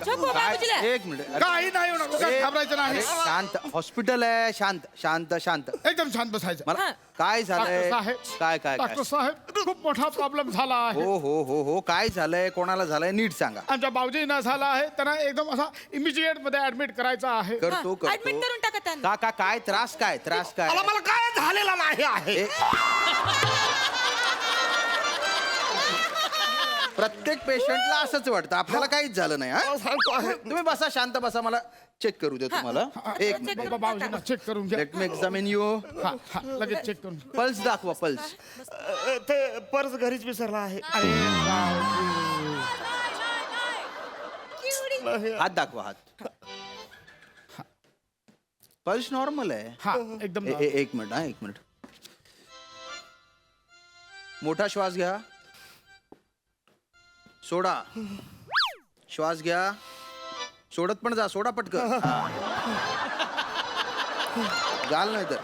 झोपवा बाबूजीला. एक मिनिट काही नाही होणार, उगाच घाबरायचं नाही. शांत हॉस्पिटल आहे. शांत शांत शांत एकदम शांत बसायचं. मला काय झालंय? डॉक्टर साहेब, काय काय डॉक्टर काय? साहेब खूप मोठा प्रॉब्लेम झाला आहे. हो हो हो हो काय झालंय? कोणाला झालंय? नीट सांगा. आमच्या भाऊजींना झाला आहे, त्यांना एकदम असा इमिजिएट मध्ये ऍडमिट करायचा आहे. करतो ऍडमिट करतो. करून टाका त्यांना. का काय त्रास काय? त्रास काय? मला काय झालेला नाही आहे. प्रत्येक पेशंटला असंच वाटतं. आपल्याला काहीच झालं नाही. हा? सांगतो आहे. तुम्ही बसा, शांत बसा. मला चेक करू दे तुम्हाला. एक check मिनिट. करू. भाऊजींना चेक करून घ्या. Let me examine you. लगेच चेक करून. पल्स दाखवा. पल्स. ते पर्स घरीच विसरला आहे. हात दाखवा. हात. पल्स नॉर्मल आहे. हा एकदम एक मिनिट. हा एक मिनिट. मोठा श्वास घ्या. सोडा. श्वास घ्या. सोडत पण जा. सोडा पटकन. गाल नाही तर.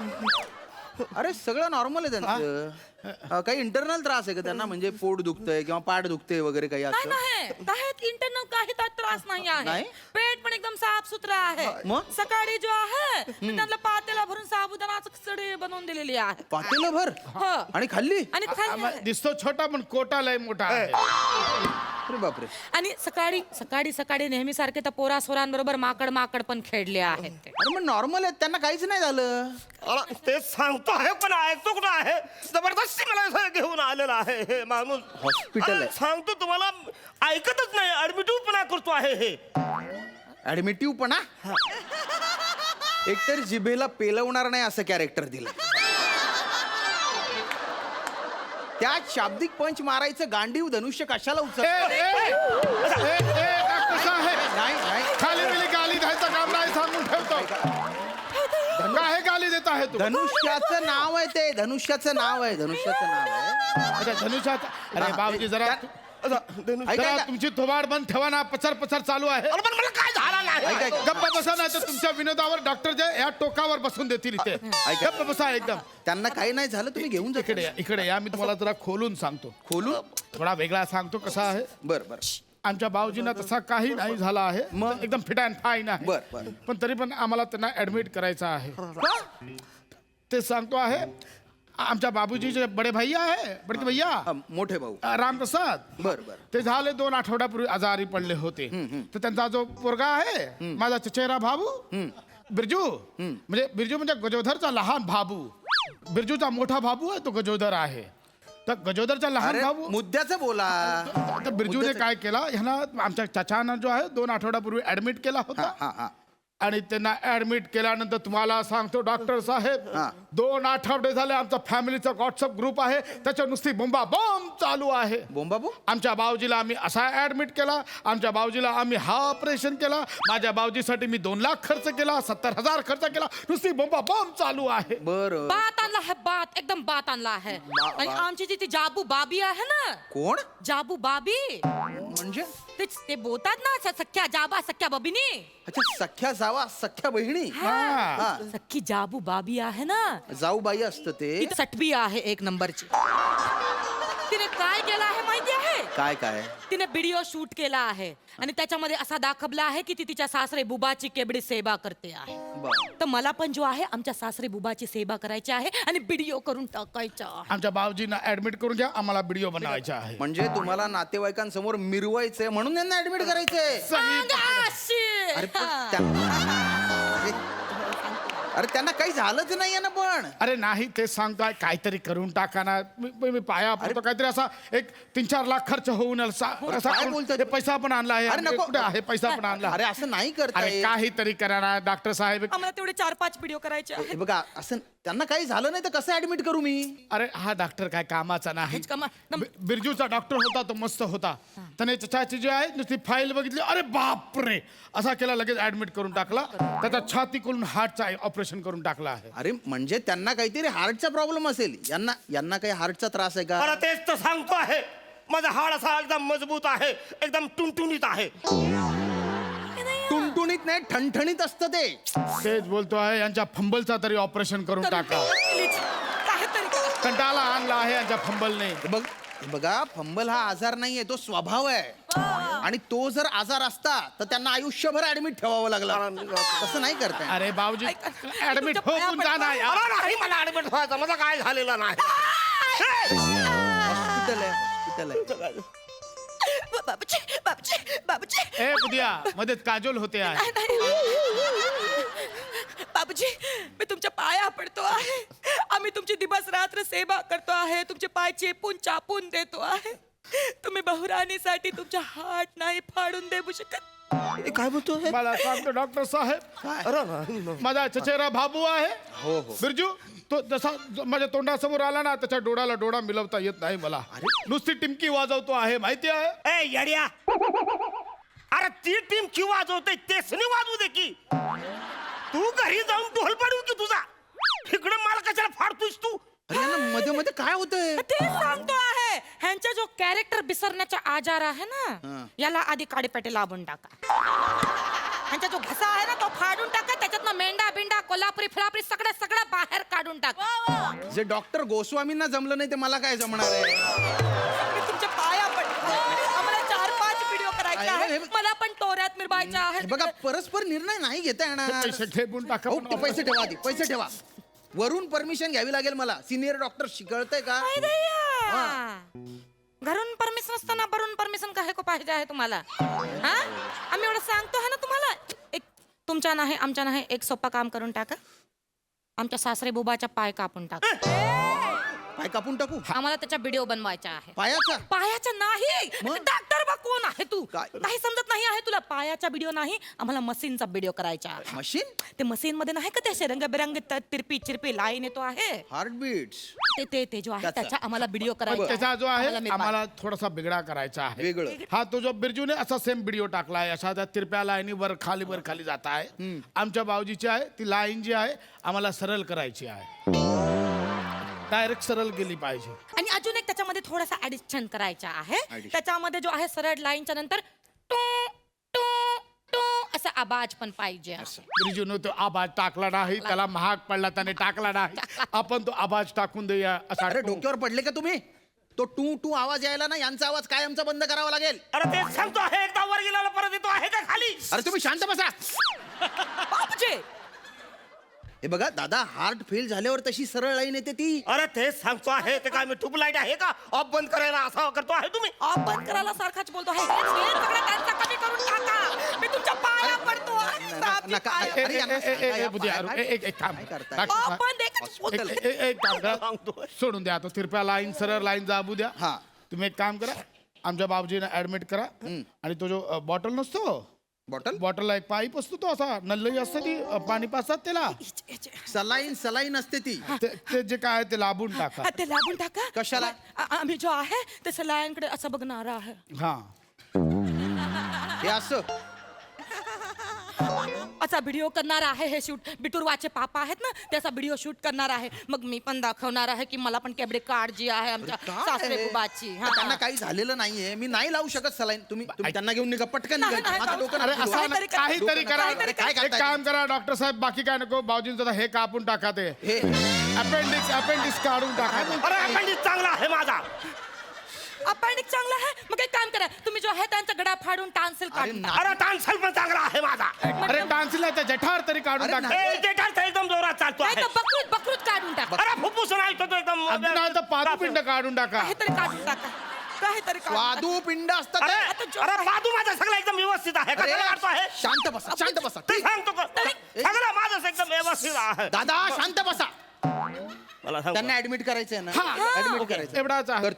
अरे सगळं नॉर्मल आहे त्यांचं. काही इंटरनल त्रास आहे का त्यांना? म्हणजे पोट दुखतंय किंवा पाठ दुखते वगैरे काही नाही असं? नाही काही इंटरनल काही त्रास नाही आहे. नाही? पेट पण एकदम साफ सुथरा आहे. मग? सकाळी जो आहे त्यांना पातेला भरून साबुदाणाचं खिचडी बनवून दिलेली आहे. पातेला भर हो. आणि खाल्ली? आणि खाल्ली आहे. दिसतो छोटा पण कोटा लय मोठा आहे. अरे बापरे. आणि सकाळी सकाळी सकाळी नेहमी सारखे त्या पोरा सोरांबरोबर माकड पण खेळले आहेत ते. अरे मग नॉर्मल आहेत, त्यांना काहीच नाही झालं. तेच सांगतो आहे पण ऐकतो कुठं आहे. जबरदस्ती मला इथं घेऊन आलेला आहे हे माणूस. हॉस्पिटल आहे. सांगतो तुम्हाला ऐकतच नाही. ऍडमिटिव्हपणा करतो आहे हे. ऍडमिटिव्ह पण एकतर जिभेला पेलवणार नाही असं कॅरेक्टर दिलं. त्या शाब्दिक पंच मारायचं गांडीव धनुष्य कशाला उचल? डॉक्टर साहेब नाही नाही. खाली बिली गाली द्यायचं काम नाही सांगून ठेवतो. काय गाली देत आहे तू? धनुष्याचं नाव आहे ते. धनुष्याचं नाव आहे. धनुष्याचं नाव आहे. अच्छा धनुष्यात. अरे बाबूजी जरा ऐका. तुमची थोबाड बंद ठेवा ना. पचर पचर चालू आहे. अरे पण मला काय झाला नाही. ऐका. गप्प बसा नाही तर तुमच्या विनोदावर डॉक्टर जे या टोकावर बसून देतील इथे. ऐका. गप्प बसा एकदम. त्यांना काही नाही झालं. तुम्ही घेऊन जा. इकडे या, इकडे या. मी तुम्हाला जरा खोलून सांगतो. खोलू. थोडा वेगळा सांगतो कसा आहे. बर बर आमच्या बावजींना तसा काही नाही झाला आहे. मग? एकदम फिट अँड फाईन आहे. बर बर. पण तरी पण आम्हाला त्यांना ऍडमिट करायचं आहे. का? ते सांगतो आहे. आमच्या बाबूजी जे बडे भैया आहे, बडके भैया मोठे भाऊ. रामप्रसाद, बर बर. ते झाले 2 आठवड्यापूर्वी आजारी पडले होते. तर त्यांचा जो पोरगा आहे माझा चचेरा भाऊ बिरजू, म्हणजे गजोधरचा लहान भाऊ. बिरजूचा मोठा भाऊ आहे तो गजोधर आहे. तर गजोदरचा लहान अरे भाऊ मुद्द्याचं बोला. तर बिरजूने काय केला, ह्याला आमच्या चाचानं जो आहे 2 आठवड्यापूर्वी ऍडमिट केला होता. हा हा. आणि त्यांना ऍडमिट केल्यानंतर तुम्हाला सांगतो डॉक्टर साहेब, 2 आठवडे झाले आमचा फॅमिलीचा व्हॉट्सअप ग्रुप आहे, त्याच्या नुसती बोंबा बॉम्ब चालू आहे. बोंबाबू. आमच्या बावजीला आम्ही असा ऍडमिट केला, आमच्या बावजीला आम्ही हा ऑपरेशन केला, माझ्या बावजीसाठी मी 2 लाख खर्च केला, 70,000 खर्च केला, नुसती बोंबा बॉम्ब चालू आहे. बर. बात आणला आहे. बात एकदम बात आणला आहे. आणि आमची जी ती जाबू बाबी आहे ना. कोण? जाबू बाबी म्हणजे? ते बोलतात ना सख्या जाबा सख्या बबिनी. अच्छा, सख्या जावा सख्या बहिणी. हा. सख्खी जाबू बाबी आहे ना. जाऊ बाई असतं ते. ती सटबी आहे 1 नंबरची. तिने काय केलं आहे माहिती आहे? काय काय? तिने व्हिडिओ शूट केला आहे आणि त्याच्यामध्ये असा दाखवला आहे की ती तिच्या सासरे बुबाची केवढी सेवा करते आहे. तर मला पण जो आहे आमच्या सासरे बुबाची सेवा करायची आहे आणि व्हिडिओ करून टाकायचा आहे. आमच्या बावजींना ऍडमिट करून घ्या, आम्हाला व्हिडिओ बनवायचा आहे. म्हणजे तुम्हाला नातेवाईकांसमोर मिरवायचंय म्हणून त्यांना ऍडमिट करायचंय? अंगाशी. अरे अरे त्यांना काही झालंच नाहीये ना. पण अरे नाही ते सांगताय काहीतरी करून टाका ना. मी पाया पडतो काहीतरी असा 1-3-4 लाख खर्च होऊन काय बोलतोय? पैसा पण आणला आहे. अरे नको. कुठे आहे पैसा पण आणला. अरे असं नाही अरे करताय. काहीतरी करा ना डॉक्टर साहेब. आम्हाला तेवढे 4-5 व्हिडिओ करायचे आहेत. हे बघा, असं त्यांना काही झालं नाही तर कसं ऍडमिट करू मी? अरे हा डॉक्टर काय कामाचा नाही. हेच कमा- बिरजूचा डॉक्टर होता तो मस्त होता. त्याने चाची जी आहे नुसती फाईल बघितली, अरे बापरे असा केला, लगेच ऍडमिट करून टाकला. त्याचा छाती करून हार्टचा ऑपरेशन करून टाकला आहे. अरे म्हणजे त्यांना काहीतरी हार्टचा प्रॉब्लेम असेल. यांना काही हार्टचा त्रास आहे का? मला तेच तर सांगतो आहे. माझा हाड असा एकदम मजबूत आहे, एकदम टुणटुणीत आहे. टुणटुणीत नाही, ठणठणीत असतं ते. तेच बोलतो आहे यांच्या फंबलचा तरी ऑपरेशन करून टाका. काहीतरी करा. कंटाळा आणला आहे यांच्या फंबलने. बघ बघा फंबल हा आजार नाहीये, तो स्वभाव आहे. आणि तो जर आजार असता तर त्यांना आयुष्यभर ऍडमिट ठेवावं लागलं. तसं नाही करताय. अरे बाबूजी ऍडमिट तुमच्या पाया होऊन जा ना यार. मला नाही, मला ऍडमिट व्हायचं, माझं काय झालेलं नाही. हॉस्पिटल आहे. बाबूजी बाबूजी बाबूजी ए बुधिया मध्ये काजोल होते आहे. बाबूजी मी तुमच्या पाया पडतो आहे. आम्ही तुमची दिवस रात्र सेवा करतो आहे. तुमचे पाय चेपून चापून देतो आहे. तुम्ही बहुराणीसाठी तुमचा हात नाही फाडून देऊ शकत. काय बोलतोय? मला सांगतो डॉक्टर साहेब, अरे नाही. माझा चचेरा बाबू आहे हो हो. बिरजू. तो जसा माझ्या तोंडासमोर आला ना त्याच्या डोळ्याला डोळा मिळवता येत नाही मला. नुसती टिमकी वाजवतो आहे माहिती आहे. ए येड्या, अरे ती टीम की वाजवते तेच नाही वाजवू दे की. तू घरी जाऊन ढोल पाडू की तुझा. इकडे मला कशाला फाडतोयस तू? अरे यांना मध्ये मध्ये काय होतंय? ते सांगतो आहे. ह्यांचा जो कॅरेक्टर बिसरण्याचा आजार आहे हा. ना, याला आधी काडीपेटे लावून टाका. ह्यांचा जो घसा आहे ना तो फाडून टाका. त्याच्यातनं मेंढा बिंडा कोल्हापुरी फिरापुरी सगळं सगळं बाहेर काढून टाका. जे डॉक्टर गोस्वामींना जमलं नाही ते मला काय जमणार आहे? मी तुमच्या पाया पडतो. आम्हाला 4-5 व्हिडिओ करायचे अरे, आहेत. मला पण तोऱ्यात मिरवायचे हे आहेत. बघा परस्पर निर्णय नाही घेता येणार. पैसे ठेवून टाका. हो, ते पैसे ठेवा आधी, पैसे ठेवा. वरून परमिशन घ्यावी लागेल मला. सिनियर डॉक्टर शिकवतंय का? काय दैया? घरून परमिशन असताना वरून परमिशन काय को पाहिजे आहे तुम्हाला? हा? आम्ही एवढं सांगतो आहे ना तुम्हाला. एक तुमच्या नाही आमच्या नाही एक सोपं काम करून टाका. आमच्या सासरे बुबाच्या पाय कापून टाका. पाय कापून टाकू? आम्हाला त्याचा व्हिडिओ बनवायचा आहे. पायाचा? पायाचा नाही. मग? डॉक्टर बा कोण आहे तू? काय? काही समजत नाही आहे तुला. पायाचा व्हिडिओ नाही, आम्हाला मशीनचा व्हिडिओ करायचा आहे. मशीन? ते मशीन मध्ये नाही का ते रंगबिरंग तिरपी चिरपी लाईन येतो आहे. हार्टबीट्स ते जो आहे त्याचा. त्याचा आम्हाला व्हिडिओ पण करायचा त्याचा जो आहे मिरवायचा. आम्हाला थोडासा बिगडा करायचा आहे. वेगळं. हा तो जो बिरजूने असा सेम व्हिडिओ टाकलाय अशा त्या तिरप्या लाईनी वर खाली जात आहे. आमच्या बावजीची आहे ती लाईन जी आहे आम्हाला सरळ करायची आहे. डायरेक्ट सरळ गेली पाहिजे. आणि अजून एक त्याच्यामध्ये थोडासा ऍडिशन करायचा आहे. Addition. त्याच्यामध्ये जो आहे सरळ लाईनच्या नंतर टू टू टू असा आवाज पण पाहिजे. बिरजूने तो आवाज टाकला नाही, त्याला महाग पडला त्याने टाकला नाही. आपण तो आवाज टाकून देऊया असा. अरे डोक्यावर पडले का तुम्ही? तो टू टू आवाज यायला ना यांचा आवाज कायमचा बंद करावा लागेल. अरे तेच सांगतो आहे. एकदा वर गेला परत येतो आहे का खाली? अरे तुम्ही शांत बसा. बापजे. हे बघा दादा, हार्ट फेल झाल्यावर तशी सरळ लाईन येते ती. अरे तेच सांगतो आहे. ते काय मी ट्यूबलाईट आहे का ऑफ बंद करायला असा करतो आहे तुम्ही? आप बंद करायला सारखाच बोलतो आहे. हे सगळं त्यांचा कमी करून टाका. मी तुमच्या पाया पडतो. नका. ए, अरे ए, यांना ए, ए, सांगा ए, या बुधिया, पाय- एक काम काय करताय? डॉक्टर साहेब, आपण एकच बोलतो. एक काम करा. सांगतो. सोडून द्या तो तिरप्या लाईन सरळ लाईन जाबू द्या. हा. तुम्ही एक काम करा, आमच्या बाबूजीने ऍडमिट करा आणि तो जो बॉटल नसतो बॉटल बॉटलला एक पाईप असतो तो असा नल्लई असते ती पाणी पाचतात त्याला सलाईन असते ती. ते जे काय आहे ते लांबून टाका. ते लागून टाका. कशाला? आम्ही जो आहे ते सलायनकडे असं बघणार आहे. हा हे असं असा व्हिडिओ करणार आहे. हे शूट बिटुरवाचे पापा आहेत ना त्याचा व्हिडिओ शूट करणार आहे. मग मी पण दाखवणार आहे की मला पण कॅबडे कार्ड जी आहे आमच्या काय सासरे आहे? बुबाची. त्यांना काही झालेलं नाहीये. मी नाही लावू शकत सलाईन. तुम्ही त्यांना घेऊन निघा पटकन नाही, निघा. नाही, माझं नाही. डोकं अरे नका असं फिरवू. काहीतरी करा. काहीतरी करा. अरे काय एक करताय? काम करा डॉक्टर साहेब, बाकी काय नको. बाबूजींचं हे कापून टाका. ते हे अपेंडिक्स काढून टाका. अरे अपेंडिक्स चांगला आहे माझा. अपेंडिक चांगला आहे. मग एक काम करा तुम्ही जो आहे त्यांचा गडा फाडून टान्सिल काढून टाका. अरे टान्सल पण चांगला आहे माझा. अरे टान्सिल आहे त्या जठार तरी काढून अरे टाका. नाही. ए, ते काय एकदम जोरात चालतो नाही आहे. तर बकरूत काढून टाका. अरे फुफ्फुस नाही तो एकदम. अगदी नाही तर पादुपिंड काढून टाका. काहीतरी काढून टाका. काहीतरी काढून टाका. स्वादू पिंड असतात. अरे आता जो- अरे बाजू माझा सगळा एकदम व्यवस्थित आहे. अरे, कशाला काढतो आहे? शांत बसा, शांत बसा. ते सांगतो का? सगळं माझं एकदम व्यवस्थित आहे. दादा शांत बसा. मला सांग. त्यांना ऍडमिट करायचंय ना? हा. ऍडमिट करायचं. एवढाच आहे.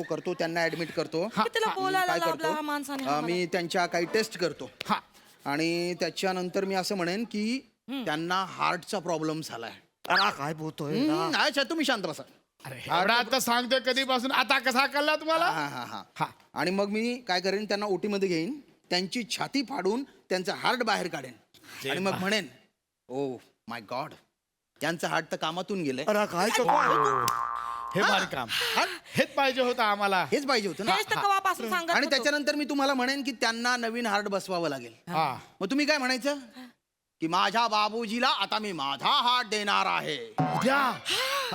करतो त्यांना ऍडमिट करतो. कितीला बोलायला काय लावला करतो? हा माणसाने मी त्यांच्या काही टेस्ट करतो हा आणि त्याच्यानंतर मी असं म्हणेन की त्यांना हार्टचा प्रॉब्लेम झालाय. अरे काय बोलतोय? अच्छा तुम्ही शांत बसा. अरे एवढा आता सांगतोय कधीपासून, आता कसा कळला तुम्हाला? हा. आणि मग मी काय करेन, त्यांना ओटी मध्ये घेईन, त्यांची छाती फाडून त्यांचं हार्ट बाहेर काढेन आणि मग म्हणेन ओ माय गॉड, त्यांचं हार्ट तर कामातून गेलंय. अरे काय करतो आहे तू? हे भारी काम. हेच पाहिजे होतं आम्हाला. हेच पाहिजे होतं ना. हेच तर कवापासून सांगत आणि होतो. त्याच्यानंतर मी तुम्हाला म्हणेन की त्यांना नवीन हार्ट बसवावं लागेल. हा मग तुम्ही काय म्हणायचं की माझ्या बाबूजीला आता मी माझा हार्ट देणार आहे. द्या.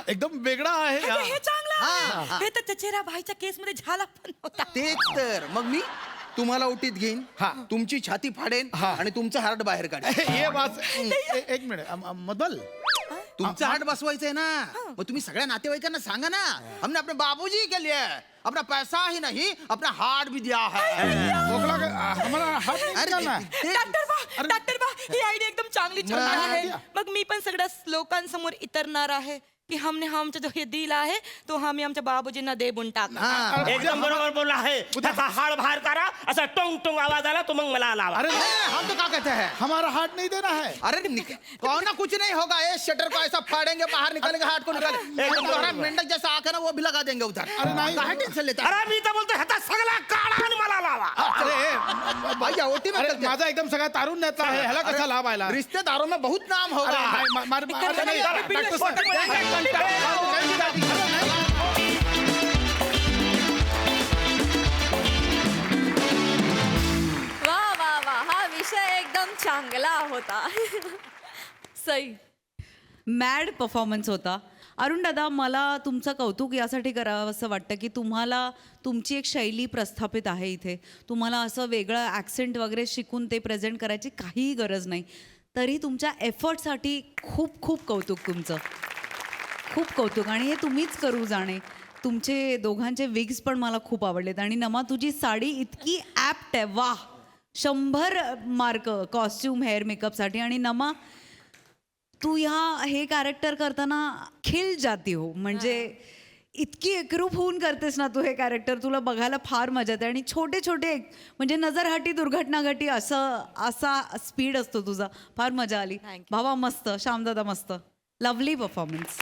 एकदम वेगळा आहे अरे, हा. हे चांगलं हे तर चचेरा भाईच्या केस मध्ये झाला पण होता. तेच तर मग मी तुम्हाला ओटीत घेईन, हा. तुमची छाती फाडेन हा. आणि तुमचं हार्ट बाहेर काढेन. ये बात एक मिनिट मदल तुमचं हार्ट बसवायचंय ना, मग तुम्ही सगळ्या नातेवाईकांना सांगा ना, हमने अपने बाबूजी के लिए अपना पैसा ही नहीं अपना हार्ट भी दिया है. खोकला हमारा हात नाही अरे, निघाला. डॉक्टर बा ही आयडिया एकदम चांगली छान मग? आहे. मग मी पण सगळ्या लोकांसमोर इतरणार आहे की हमने आमचा जो हे दिल आहे तो आम्ही आमच्या बाबूजींना देऊन टाका. हा. एकदम बरोबर बोलला आहे. त्याचा हाड बाहेर करा, असा टोंग टोंग आवाज आला तो मग मला लावा. अरे नहीं, हम तो क्या कहते हैं, हमारा हार्ट नहीं देना है. अरे कौन ना कुछ नहीं होगा, ये शटर को ऐसा फाड़ेंगे, बाहर निकालेंगे, हार्ट को निकालेंगे, एकदम तुम्हारा बरोबर. मेंढक जैसा आकर ना वो भी लगा देंगे उधर. अरे नहीं. काहे टेंशन लेता है? अरे मी तर बोलतो ह्याचा सगळा काढा आणि मला लावा. अरे भैया ओटी में अरे चलते हैं. माझा एकदम सगळा तारून नेता आहे ह्याला कसा लाभ आयला. रिश्तेदारों में बहुत नाम अरे होगा. नाही, अरे नाही, बिल्डर डॉक्टर साहेब, बिल्डर नाही, नाही, वा वा वा हा विषय एकदम चांगला होता. सई मॅड परफॉर्मन्स होता. अरुण दादा, मला तुमचं कौतुक यासाठी करावं असं वाटतं की तुम्हाला तुमची एक शैली प्रस्थापित आहे इथे. तुम्हाला असं वेगळं ॲक्सेंट वगैरे शिकून ते प्रेझेंट करायची काहीही गरज नाही. तरी तुमच्या एफर्टसाठी खूप खूप कौतुक तुमचं. खूप कौतुक. आणि हे तुम्हीच करू जाणे. तुमचे दोघांचे विग्स पण मला खूप आवडलेत. आणि नमा तुझी साडी इतकी ॲप्ट आहे. वाह, 100 मार्क कॉस्ट्यूम हेअर मेकअपसाठी. आणि नमा तू हे कॅरेक्टर करताना खिल जाती हो. म्हणजे इतकी एकरूप होऊन करतेस ना तू हे कॅरेक्टर. तुला बघायला फार मजा येते. आणि छोटे छोटे म्हणजे नजरहाटी दुर्घटना घटी असा स्पीड असतो तुझा. फार मजा आली. Thank you. भावा मस्त, श्यामदादा मस्त, लवली परफॉर्मन्स.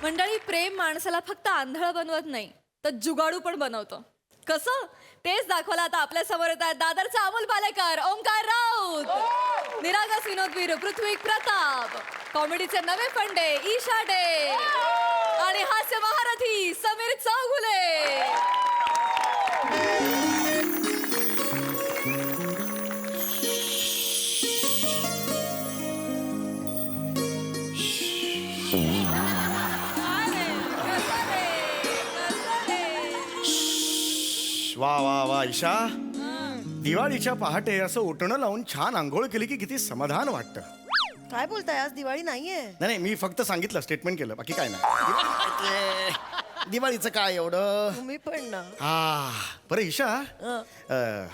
मंडळी, प्रेम माणसाला फक्त आंधळ बनवत नाही तर जुगाडू पण बनवतो. कसं तेच दाखवलं आता आपल्या समोर येत आहेत दादरचा अमोल पालेकर, ओंकार राऊत, निरागस विनोदवीर पृथ्वी प्रताप, कॉमेडीचे नवे फंडे ईशा डे आणि हास्य महारथी समीर चौगुले. वा वा वा ईशा, दिवाळीच्या पहाटे असं उठणं लावून छान आंघोळ केली की किती समाधान वाटतं. काय बोलताय, आज दिवाळी नाहीये. नाही नाही, मी फक्त सांगितलं, स्टेटमेंट केलं, बाकी काय नाही. दिवाळीचं काय एवढं. तुम्ही पण ना. बरं ईशा,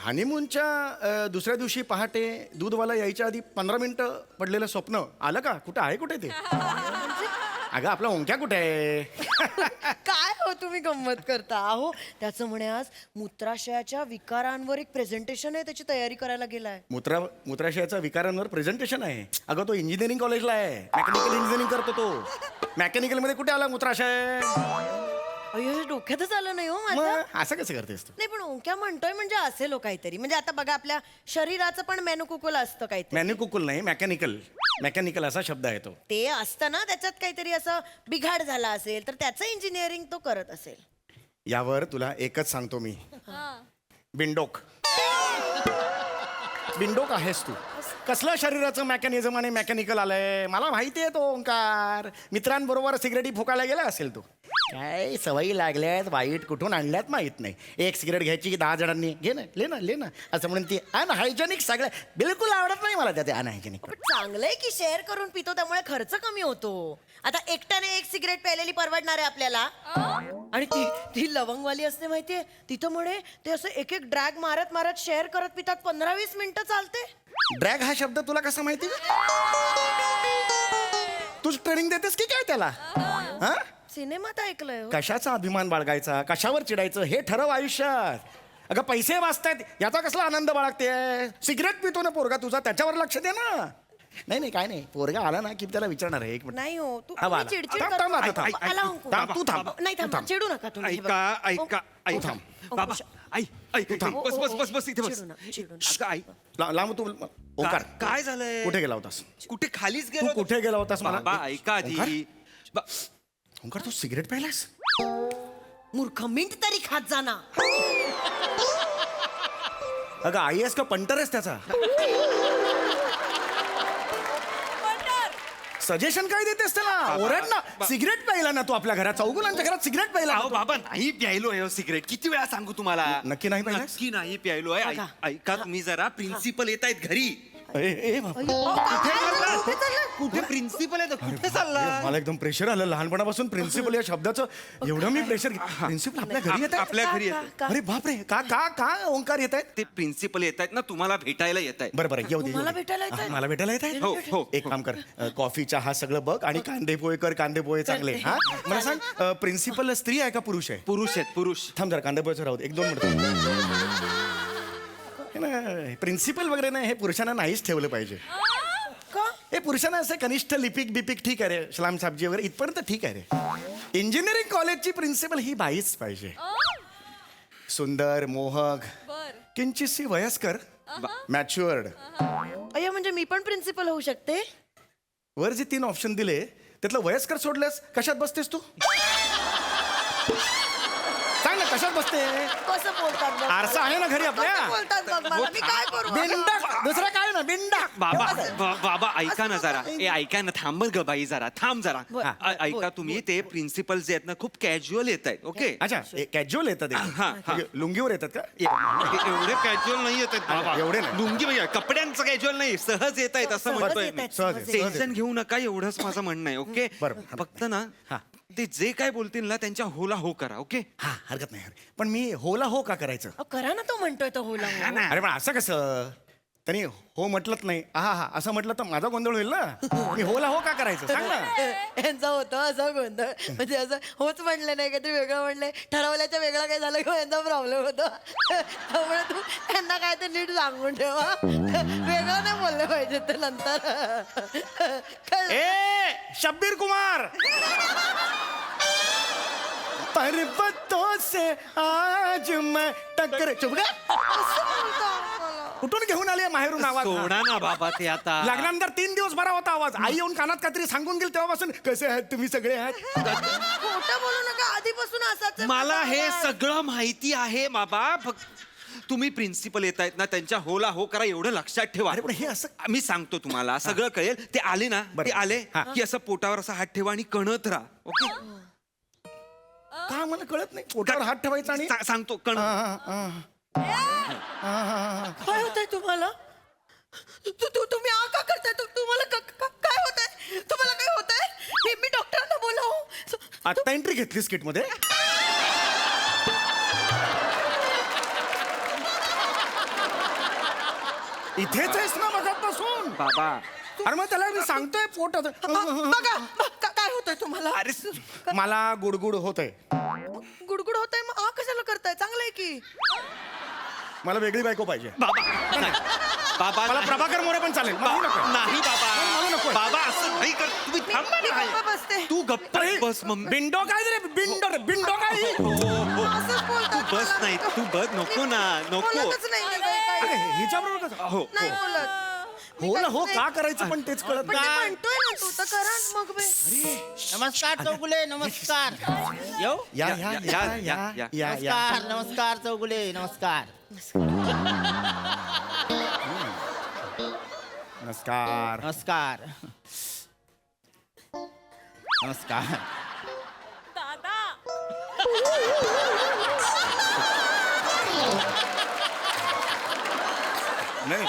हनीमूनच्या दुसऱ्या दिवशी पहाटे दूधवाला यायच्या आधी 15 मिनिटं पडलेलं स्वप्न आलं का? कुठं आहे, कुठे ते? अगं आपला ओंक्या कुठे आहे? काय हो तुम्ही गंमत करता. अहो त्याचं म्हणे आज मूत्राशयाच्या विकारांवर एक प्रेझेंटेशन आहे, त्याची तयारी करायला गेलाय. मूत्राशयाचा विकारांवर प्रेझेंटेशन आहे. अगं तो इंजिनिअरिंग कॉलेजला आहे, मेकॅनिकल इंजिनिअरिंग करतो तो. मेकॅनिकल मध्ये कुठे आला मूत्राशय? अय्यो, हे डोक्यातच आलं नाही हो माझं. मग असं कसं करतेस तू? नाही पण ओंक्या म्हणतोय म्हणजे असेल हो काहीतरी. म्हणजे आता बघा आपल्या शरीराचं पण मेनुकुकुल असतं काहीतरी. मॅन्युकुकुल नाही, मेकॅनिकल. मेकॅनिकल असा शब्द आहे तो. ते असतं ना, त्याच्यात काहीतरी असं बिघाड झाला असेल तर त्याचं इंजिनिअरिंग तो करत असेल. यावर तुला एकच सांगतो मी, बिंडोक. बिंडोक आहेस तू. कसलं शरीराचं मेकॅनिझम आणि मेकॅनिकल आलंय मला माहिती आहे. तो ओंकार मित्रांबरोबर सिगरेटी फुकायला गेला असेल तो. काय सवयी लागल्यात वाईट, कुठून आणल्यात माहित नाही. एक सिगरेट घ्यायची की 10 जणांनी घे ना, ले ना, ले ना असं म्हणून ती अनहायजेनिक सगळ्या बिलकुल आवडत नाही मला त्या अनहायजेनिक. पण चांगलंय की शेअर करून पितो, त्यामुळे खर्च कमी होतो. आता एकट्याने एक सिगरेट प्यायलेली परवडणार आहे आपल्याला. आणि ती लवंगवाली असते माहितीये, तिथं म्हणे ते असं एक एक ड्रॅग मारत मारत शेअर करत पितात. 15-20 मिनिटं चालते. ड्रॅग हा शब्द तुला कसा माहिती? तू ट्रेनिंग देतेस की काय त्याला? हा, सिनेमात ऐकलंय हो. कशाचा अभिमान बाळगायचा, कशावर चिडायचं हे ठरव आयुष्यात. अगं पैसे वाचतायत याचा कसला आनंद बाळगते? सिगरेट पितो ना पोरगा तुझा, त्याच्यावर लक्ष दे ना. नाही नाही, काय नाही, पोरगा आला ना की त्याला विचारणार आहे. एक मिनिट. नाही हो, तू हा, बाळा. चिडचिड थांब, करू थांब, नका. थांब, आला अंकु. थांब, तू थांब. नाही तू थांब, थांब. चिडू नका तुम्ही. तू थांब. बाबा ऐक बस बस बस बस इथे बस. चिडू नका, चिडू अगं, ऐक. लांब तू. ओंकार, काय झालंय? कुठे गेला होतास? कुठे खालीच तू गेलो. कुठे गेला होतास मला? बाबा ऐका ओंकार? आधी. बा- ओंकार, तू सिगरेट प्यायलास? मूर्ख, मिंट तरी खात जाना. अगं आई आहेस का पंटर आहेस त्याचा? सजेशन काय देतेस त्याला ओरड ना सिगरेट प्यायला ना तू आपल्या घरात चौगुलांच्या घरात सिगरेट प्यायला अहो बाबा नाही प्यायलो सिगरेट किती वेळा सांगू तुम्हाला नक्की नाही प्यायलास? नक्की नाही प्यायलो आहे ऐका तुम्ही जरा प्रिन्सिपल येत आहेत घरी कुठे प्रिन्सिपल आहे कुठे चालला मला एकदम प्रेशर आलं लहानपणापासून प्रिन्सिपल या शब्दाचं एवढं मी प्रेशर प्रिन्सिपल आपल्या घरी येत आपल्या घरी येत अरे बापरे का का का ओंकार येत आहेत ते प्रिन्सिपल येत आहेत ना तुम्हाला भेटायला येत आहेत बरं बरं येऊ दे तुम्हाला भेटायला येतायत? मला भेटायला येत आहेत हो, हो. एक काम कर कॉफी चहा सगळं बघ आणि कांदे पोहे कर कांदे पोहे चांगले हा मला सांग प्रिन्सिपल स्त्री आहे का पुरुष आहे पुरुष आहेत पुरुष थांब जरा कांदे पोहेचं राहू दे 1-2 मिनिटं प्रिन्सिपल वगैरे नाही हे पुरुषांना नाहीच ठेवलं पाहिजे हे पुरुषांना असं कनिष्ठ लिपिक बिपिक ठीक आहे रे सलाम साहेबजी वगैरे इथपर्यंत ठीक आहे रे इंजिनिअरिंग कॉलेजची प्रिन्सिपल ही बाईच पाहिजे सुंदर मोहक बर किंचितशी वयस्कर मॅच्युअर्ड अय्या म्हणजे मी पण प्रिन्सिपल होऊ शकते वर जे 3 ऑप्शन दिले त्यातलं वयस्कर सोडल्यास कशात बसतेस तू सांग ना कशात बसते कसं बोलतात बघ? आरसा आहे ना घरी आपल्या कसं बोलतात बघ मला मी काय करू बिंडा दुसरं काय ना बिंडा बाबा बाबा ऐका ना जरा ऐका ना थांब ग बाई जरा थांब जरा ऐका तुम्ही ते प्रिन्सिपल जे आहेत ना खूप कॅज्युअल येत आहेत ओके अच्छा कॅज्युअल येतात हा, हा. म्हणजे लुंगीवर येतात का एवढे कॅज्युअल नाही येत आहेत बाबा एवढे नाही. लुंगी म्हणजे कपड्यांचं कॅज्युअल नाही सहज येत आहेत असं म्हणतोय मी सहज आहे, सहज आहे. टेन्शन घेऊ नका एवढंच माझं म्हणणं आहे ओके बरं. फक्त ना हा. ते जे काय बोलतील ना त्यांच्या होला हो करा ओके हा हरकत नाही पण मी होला हो का करायचं अहो, करा ना तो म्हणतोय तो होला हो. अरे पण असं कसं त्यांनी हो म्हटलंच नाही हा हा असं म्हटलं तर माझा गोंधळ होईल ना मी होला हो का करायचं सांग ना यांचा होतं असं गोंधळ म्हणजे असं होच म्हणलं नाही काहीतरी वेगळं म्हणलंय ठरवल्याच्या वेगळं काय झालं किंवा यांचा प्रॉब्लेम होतो त्यामुळे तू त्यांना काय ते नीट सांगून ठेवा वेगळं नाही बोललं पाहिजे ते नंतर कळलं? ए शब्बीर कुमार पर्वतों से आज मैं टक्कर चुप गा असं बोलतो मला. कुठून घेऊन आली माहेरून आवाज हा? सोडा ना बाबा ते आता लग्नानंतर 3 दिवस बरा होता आवाज आई येऊन कानात काहीतरी सांगून गेल तेव्हापासून कसे आहात तुम्ही सगळे आहात खोटं बोलू नका आधीपासून असाच आहे मला माझा हे आवाज. सगळं माहिती आहे बाबा फक्त तुम्ही प्रिन्सिपल येत आहेत ना त्यांच्या होला हो करा एवढं लक्षात ठेवा अरे पण हे असं मी सांगतो तुम्हाला सगळं कळेल ते आले ना बरं. ते आले हा. की असं पोटावर असा हात ठेवा आणि कणत राहा ओके का मला कळत नाही पोटावर हात ठेवायचा आणि सांगतो कण काय होतंय तुम्हाला तुम्ही आ का करताय तुम्हाला काय होतंय तुम्हाला काय होतंय मी डॉक्टरांना बोलावू आता एंट्री घेतलीस किट मध्ये इथेच आहेस ना मगापासून बाबा अरे मग त्याला मी सांगतोय पोटात बघा काय होतंय तुम्हाला अरे मला गुडगुड होतंय गुडगुड होतंय मग आ कशाला करताय चांगलंय की मला वेगळी बायको पाहिजे बाबा नाही. बाबा मला नाही. प्रभाकर मोरे पण चालेल मला नको. नाही बाबा मला नकोय. बाबा असं नाही कर तुम्ही थांबा मी ना. गप्प बसते. तू गप्प अरे, बस मम्मी बिंडो काय रे बिंडो रे बिंडो काय असंच बोलतात बस मला. नाही तू बस नको ना नको बोलतच नाही मी काही. अरे हिच्याबरोबर कसं? हो नाही बोलत हो ना हो का करायचं पण तेच कळत पण ते नाही म्हणतोय ना तू तर करा ना मग बे. नमस्कार चौगुले नमस्कार येऊ या या या या या या नमस्कार नमस्कार चौगुले नमस्कार नमस्कार नमस्कार नमस्कार नाही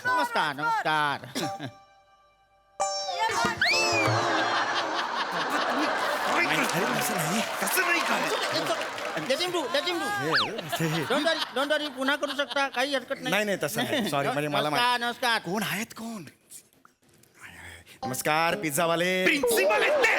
नमस्कार नमस्कार कसं नाही काय डोंट वरी पुन्हा करू शकता काही हरकत नाही नाही तसं नाही सॉरी म्हणजे मला नमस्कार माहिती- नमस्कार कोण आहेत कोण नमस्कार पिझ्झावाले प्रिन्सिपल आहेत ते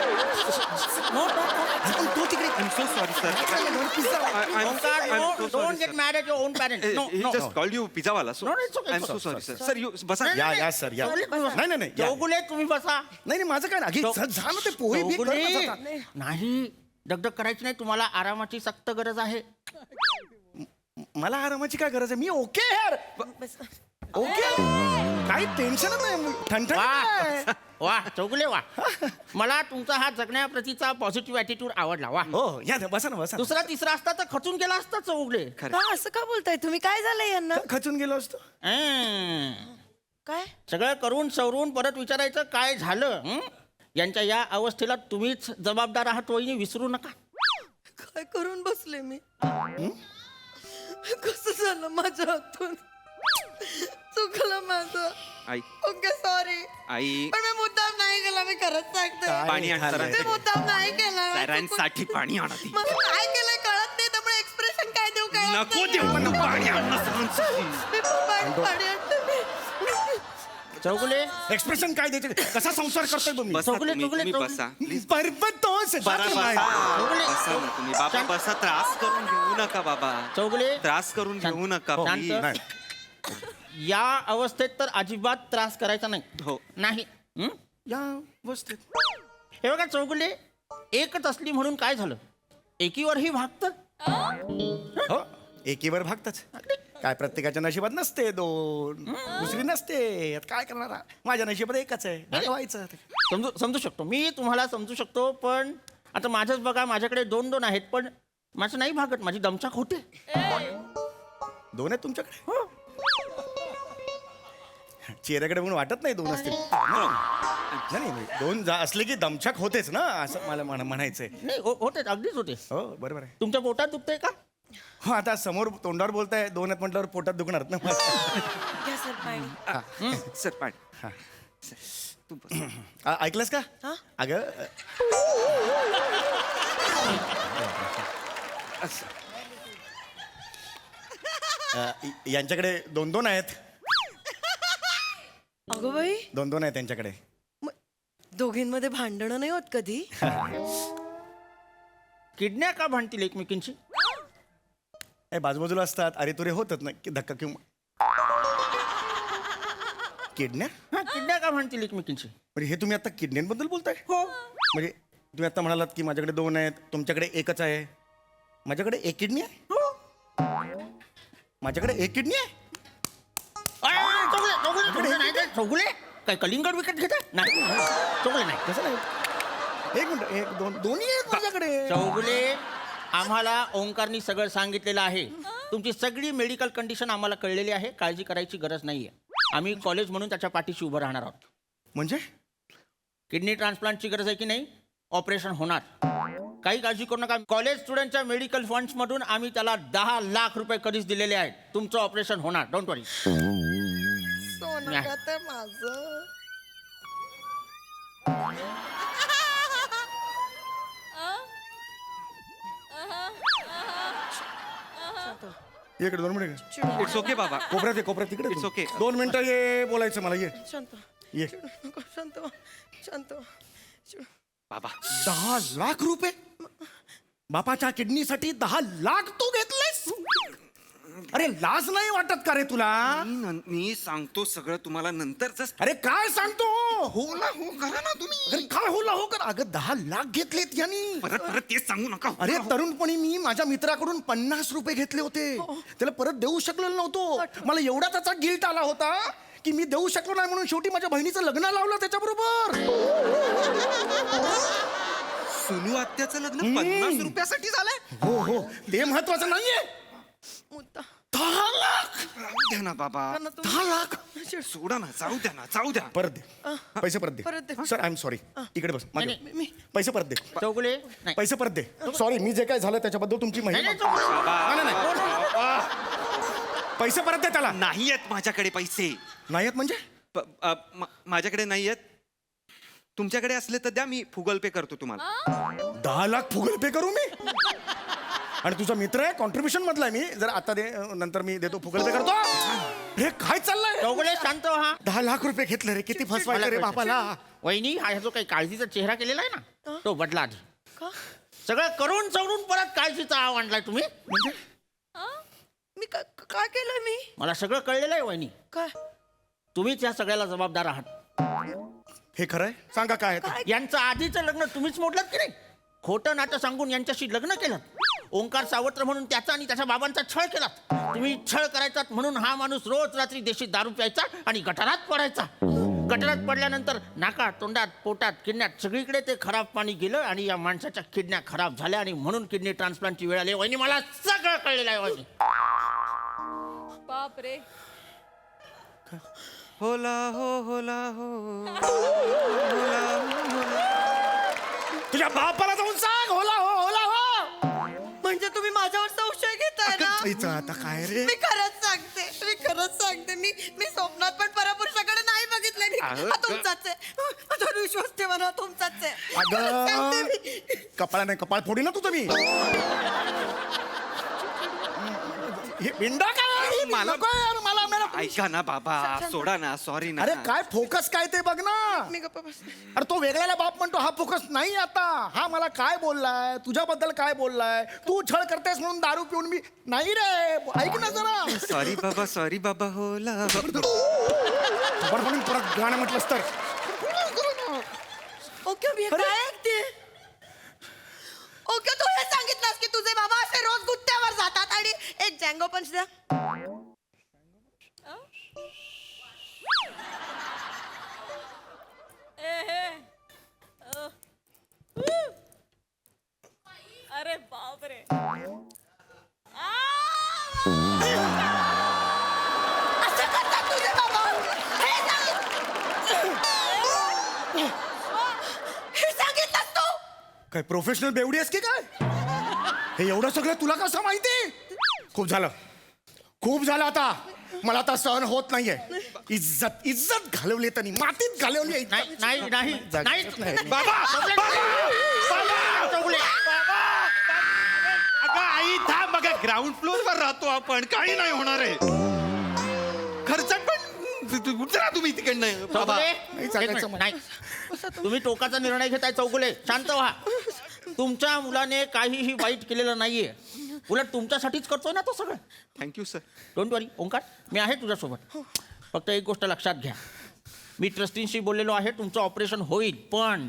तो तिकडे I'm so sorry, sir. I'm so sorry, don't get sir. Mad at your own parents no He no just called you पिझ्झावाला. So No, no, it's okay, I'm it's so okay. sorry, sir. Sir, you बसा. या या sir या नाही नाही नाही या. चौगुले तुम्ही बसा नाही नाही माझं काय नाही झालं ते पोहे बी चौगुले करत बसा. नाही दगदग करायची नाही तुम्हाला आरामाची सक्त गरज आहे मला आरामाची काय गरज आहे मी ओके यार ओके काही टेन्शनच नाही ठणठण नाही. वा वा चौगुले वा मला तुमचा हा जगण्याप्रतीचा पॉझिटिव्ह ॲटिट्यूड आवडला वा हो या ना, बसा ना बसा ना. दुसरा तिसरा असता तर खचून गेला असता चौगुले का असं का बोलताय तुम्ही काय झालंय यांना खचून गेलो असतो काय सगळं करून सवरून परत विचारायचं काय झालं हं? यांच्या या अवस्थेला तुम्हीच जबाबदार आहात वहिनी, विसरू नका. काय करून बसले मी कसं झालं माझ्या हातून चुकलं माझं. आई ओके सॉरी. आई पण मी मुद्दाम नाही केला, मी खरंच सांगते. पाणी आण मी सरांसाठी. मुद्दाम नाही केला. सरांसाठी पाणी आणा ती. मला काय केलंय कळत नाही, त्यामुळे एक्सप्रेशन काय देऊ काय नको देऊ पण पाणी आण ना सरांसाठी. पाणी आणते मी. चौगुले एक्सप्रेशन काय द्यायचे, कसा संसार करतोय तुम्ही? बसा चौगुले, तुम्ही चौगुले, तुम्ही चौगुले. बसा प्लीज. बरबतोस बसा बसा ना तुम्ही बाबा, शांत. बसा. त्रास करून घेऊ नका बाबा, चौगुले त्रास करून घेऊ नका शांत. please. या अवस्थेत तर अजिबात त्रास करायचा नाही. हो. नाही हं? या अवस्थेत हे बघा चौगुले, एकच असली म्हणून काय झालं, एकीवरही भागत. हो एकीवर भागतच. काय प्रत्येकाच्या नशिबात नसते दोन, दुसरी नसते. आता काय करणार, माझ्या नशिबात एकच आहे, भागवायचं. समजू शकतो मी, तुम्हाला समजू शकतो. पण आता माझंच बघा, माझ्याकडे 2-2 आहेत, पण माझं नाही भागत, माझी दमछाक होते. दोन आहेत तुमच्याकडे? हो. चेहऱ्याकडे म्हणून वाटत नाही दोन असतील. नाही नाही, दोन असले की दमछाक होतेच ना, असं मला म्हणायचंय. नाही होते, अगदीच होते. हो बरोबर आहे. तुमच्या पोटात दुखतंय का? हो आता समोर तोंडावर बोलताय, दोन आहेत म्हटल्यावर पोटात दुखणार ना. घ्या सर पाणी. सर पाणी. तू बस. ऐकलंस का? हा? अगं यांच्याकडे 2-2 आहेत. अगं बाई, 2-2 आहेत त्यांच्याकडे. दोघींमध्ये भांडणं नाही होत कधी? किडन्या का भांडतील एकमेकींची? हे बाजूबाजूला असतात, अरे तुरे होतात ना की धक्का किंवा किडन्या. हा, किडन्या का भांडतील एकमेकींची? म्हणजे हे तुम्ही आता किडण्यांबद्दल बोलताय? हो. म्हणजे तुम्ही आता म्हणालात की माझ्याकडे 2 आहेत, तुमच्याकडे एकच आहे. माझ्याकडे 1 किडनी आहे. माझ्याकडे 1 किडनी आहे. चौगुले नाही काय, चौगुले काय कलिंगड विकत घेता? नाही चौगुले नाही. कसं नाही? 1 मिनिट, 1 2 दोन्ही आहेत माझ्याकडे. चौगुले, आम्हाला ओंकारनी सगळं सांगितलेलं आहे. तुमची सगळी मेडिकल कंडिशन आम्हाला कळलेली आहे, काळजी करायची गरज नाहीये. आम्ही कॉलेज म्हणून त्याच्या पाठीशी उभं राहणार आहोत. म्हणजे किडनी ट्रान्सप्लांटची गरज आहे की नाही, ऑपरेशन होणार. काही काळजी करू नका. कॉलेज स्टुडंटच्या मेडिकल फंड्स मधून आम्ही त्याला 10 लाख रुपये कधीच दिलेले आहेत. तुमचं ऑपरेशन होणार, डोंट वरी. सोनं का ते माझं. इकडे 2 मिनिट. इट्स ओके बाबा. कोपऱ्यात ये, कोपऱ्यात तिकडे. It's okay. 2 मिनिटं ये, बोलायचं मला. ये शांत ये. नको, शांत व्हा, शांत व्हा. बाबा 10 लाख रुपये बापाच्या किडनीसाठी 10 लाख तू घेतलेस? अरे लाज नाही वाटत का रे तुला? मी सांगतो सगळं तुम्हाला नंतरच. अरे काय सांगतो? होला हो करा ना तुम्ही. अरे काय होला हो कर. अगं 10 लाख घेतलेत यांनी. परत परत तेच सांगू नका. अरे तरुणपणी मी माझ्या मित्राकडून 50 रुपये घेतले होते, त्याला परत देऊ शकलेलो नव्हतो. मला एवढा त्याचा गिल्ट आला होता की मी देऊ शकलो नाही, म्हणून शेवटी माझ्या बहिणीचं लग्न लावलं त्याच्याबरोबर. सुनू आत्याचं लग्न 50 रुपयासाठी झालंय? हो हो, ते महत्वाचं नाहीये. मुद्दा 10 लाख. राहू द्या ना बाबा. 10 लाख सोडा ना, जाऊ द्या ना, जाऊ द्या. परत दे. पैसे परत परत दे. दे. Sir I am sorry. इकडे बस मागे. पैसे परत दे. चौगुले नाही. पैसे परत दे. सॉरी, मी जे काय झालं त्याच्याबद्दल तुमची नाही, माहिती. नाही, चौगुले. नाही, नाही. पैसे परत दे त्याला. नाही आहेत माझ्याकडे पैसे. नाही आहेत म्हणजे? माझ्याकडे नाही आहेत. तुमच्याकडे असले तर द्या, मी फुगल पे करतो तुम्हाला. 10 लाख फुगल पे करू मी? आणि तुझा मित्र आहे, कॉन्ट्रीब्युशन मधला आहे मी. जर आता दे, नंतर मी देतो, फुगल पे करतो. हे काय चाललंय? चौगुले शांत व्हा. 10 लाख रुपये घेतले रे, किती फसवायचं रे बापाला. वहिनी, हा जो काही काळजीचा चेहरा केलेला आहे ना, तो बदला आधी. का? सगळं करून चवरून परत काळजीचा आव आणलाय तुम्ही. म्हणजे मी काय केलं मी? मला सगळं कळलेलं आहे वहिनी. काय तुम्हीच या सगळ्याला जबाबदार आहात. हे खरं आहे? सांगा काय आहे ते. यांचं आधीचं लग्न तुम्हीच मोडलं की नाही? खोटं नाटं सांगून यांच्याशी लग्न केलं. ओंकार सावत्र म्हणून त्याचा आणि त्याच्या बाबांचा छळ केला. तुम्ही छळ करायचात म्हणून हा माणूस रोज रात्री देशी दारू प्यायचा आणि गटारात पडायचा. गटारात पडल्यानंतर नाकात, तोंडात, पोटात, किडण्यात सगळीकडे ते खराब पाणी गेलं आणि या माणसाच्या किडन्या खराब झाल्या आणि म्हणून किडनी ट्रान्सप्लांटची वेळ आली. वहिनी, मला सगळं कळलेलं आहे वहिनी. बाप रे. होला हो होला हो तुझ्या बापाला जाऊन सांग होला हो म्हणजे तुम्ही माझ्यावर संशय घेताय ना इथं आता काय रे मी खरंच सांगते मी स्वप्नात पण परपुरुषाकडे नाही बघितलंय मी. हा तुमचाच आहे माझ्यावर विश्वास ठेवा ना, तुमचाच आहे. खरंच सांगते मी. कपाळाने कपाळ फोडी ना तू तुम्ही हे बिंडा काय मला- नको यार, मला ऐका ना बाबा सोडा ना सॉरी ना अरे काय फोकस काय ते बघ ना मी गप्प बसते. अरे तो वेगळ्याला बाप म्हणतो हा फोकस नाही आता हा मला काय बोललाय तुझ्याबद्दल काय बोललाय तू छळ करतेस म्हणून दारू पिऊन मी नाही रे ऐक ना जरा सॉरी बाबा होला बरं म्हणून परत गाणं म्हटलंस तर ओके मी हे काय ऐकते ओके तू हे सांगितलंस की तुझे बाबा असे रोज गुत्त्यावर जातात आणि एक जँगो पंच द्या. अरे बापरे असं करतात तुझे बाबा हे सांगितलंस तू काय प्रोफेशनल बेवडी आहेस की काय हे एवढं सगळं तुला कसं माहिती खूप झालं आता मला आता सहन होत नाहीये इज्जत घालवली त्यांनी मातीत घालवली आहे. नाही बाबा अगं आई थांब बघा ग्राउंड फ्लोअर वर राहतो आपण काही नाही होणार आहे खर्चात पण उतरा तुम्ही तिकडनं बाबा चौगुले, एक मिनिट, नाही तुम्ही टोकाचा निर्णय घेताय चौगुले शांत व्हा तुमच्या मुलाने काहीही वाईट केलेलं नाहीये उलट तुमच्यासाठीच करतोय ना तो सगळं थँक्यू सर डोंट वरी ओंकार मी आहे तुझ्यासोबत फक्त एक गोष्ट लक्षात घ्या मी ट्रस्टींशी बोललेलो आहे तुमचं ऑपरेशन होईल पण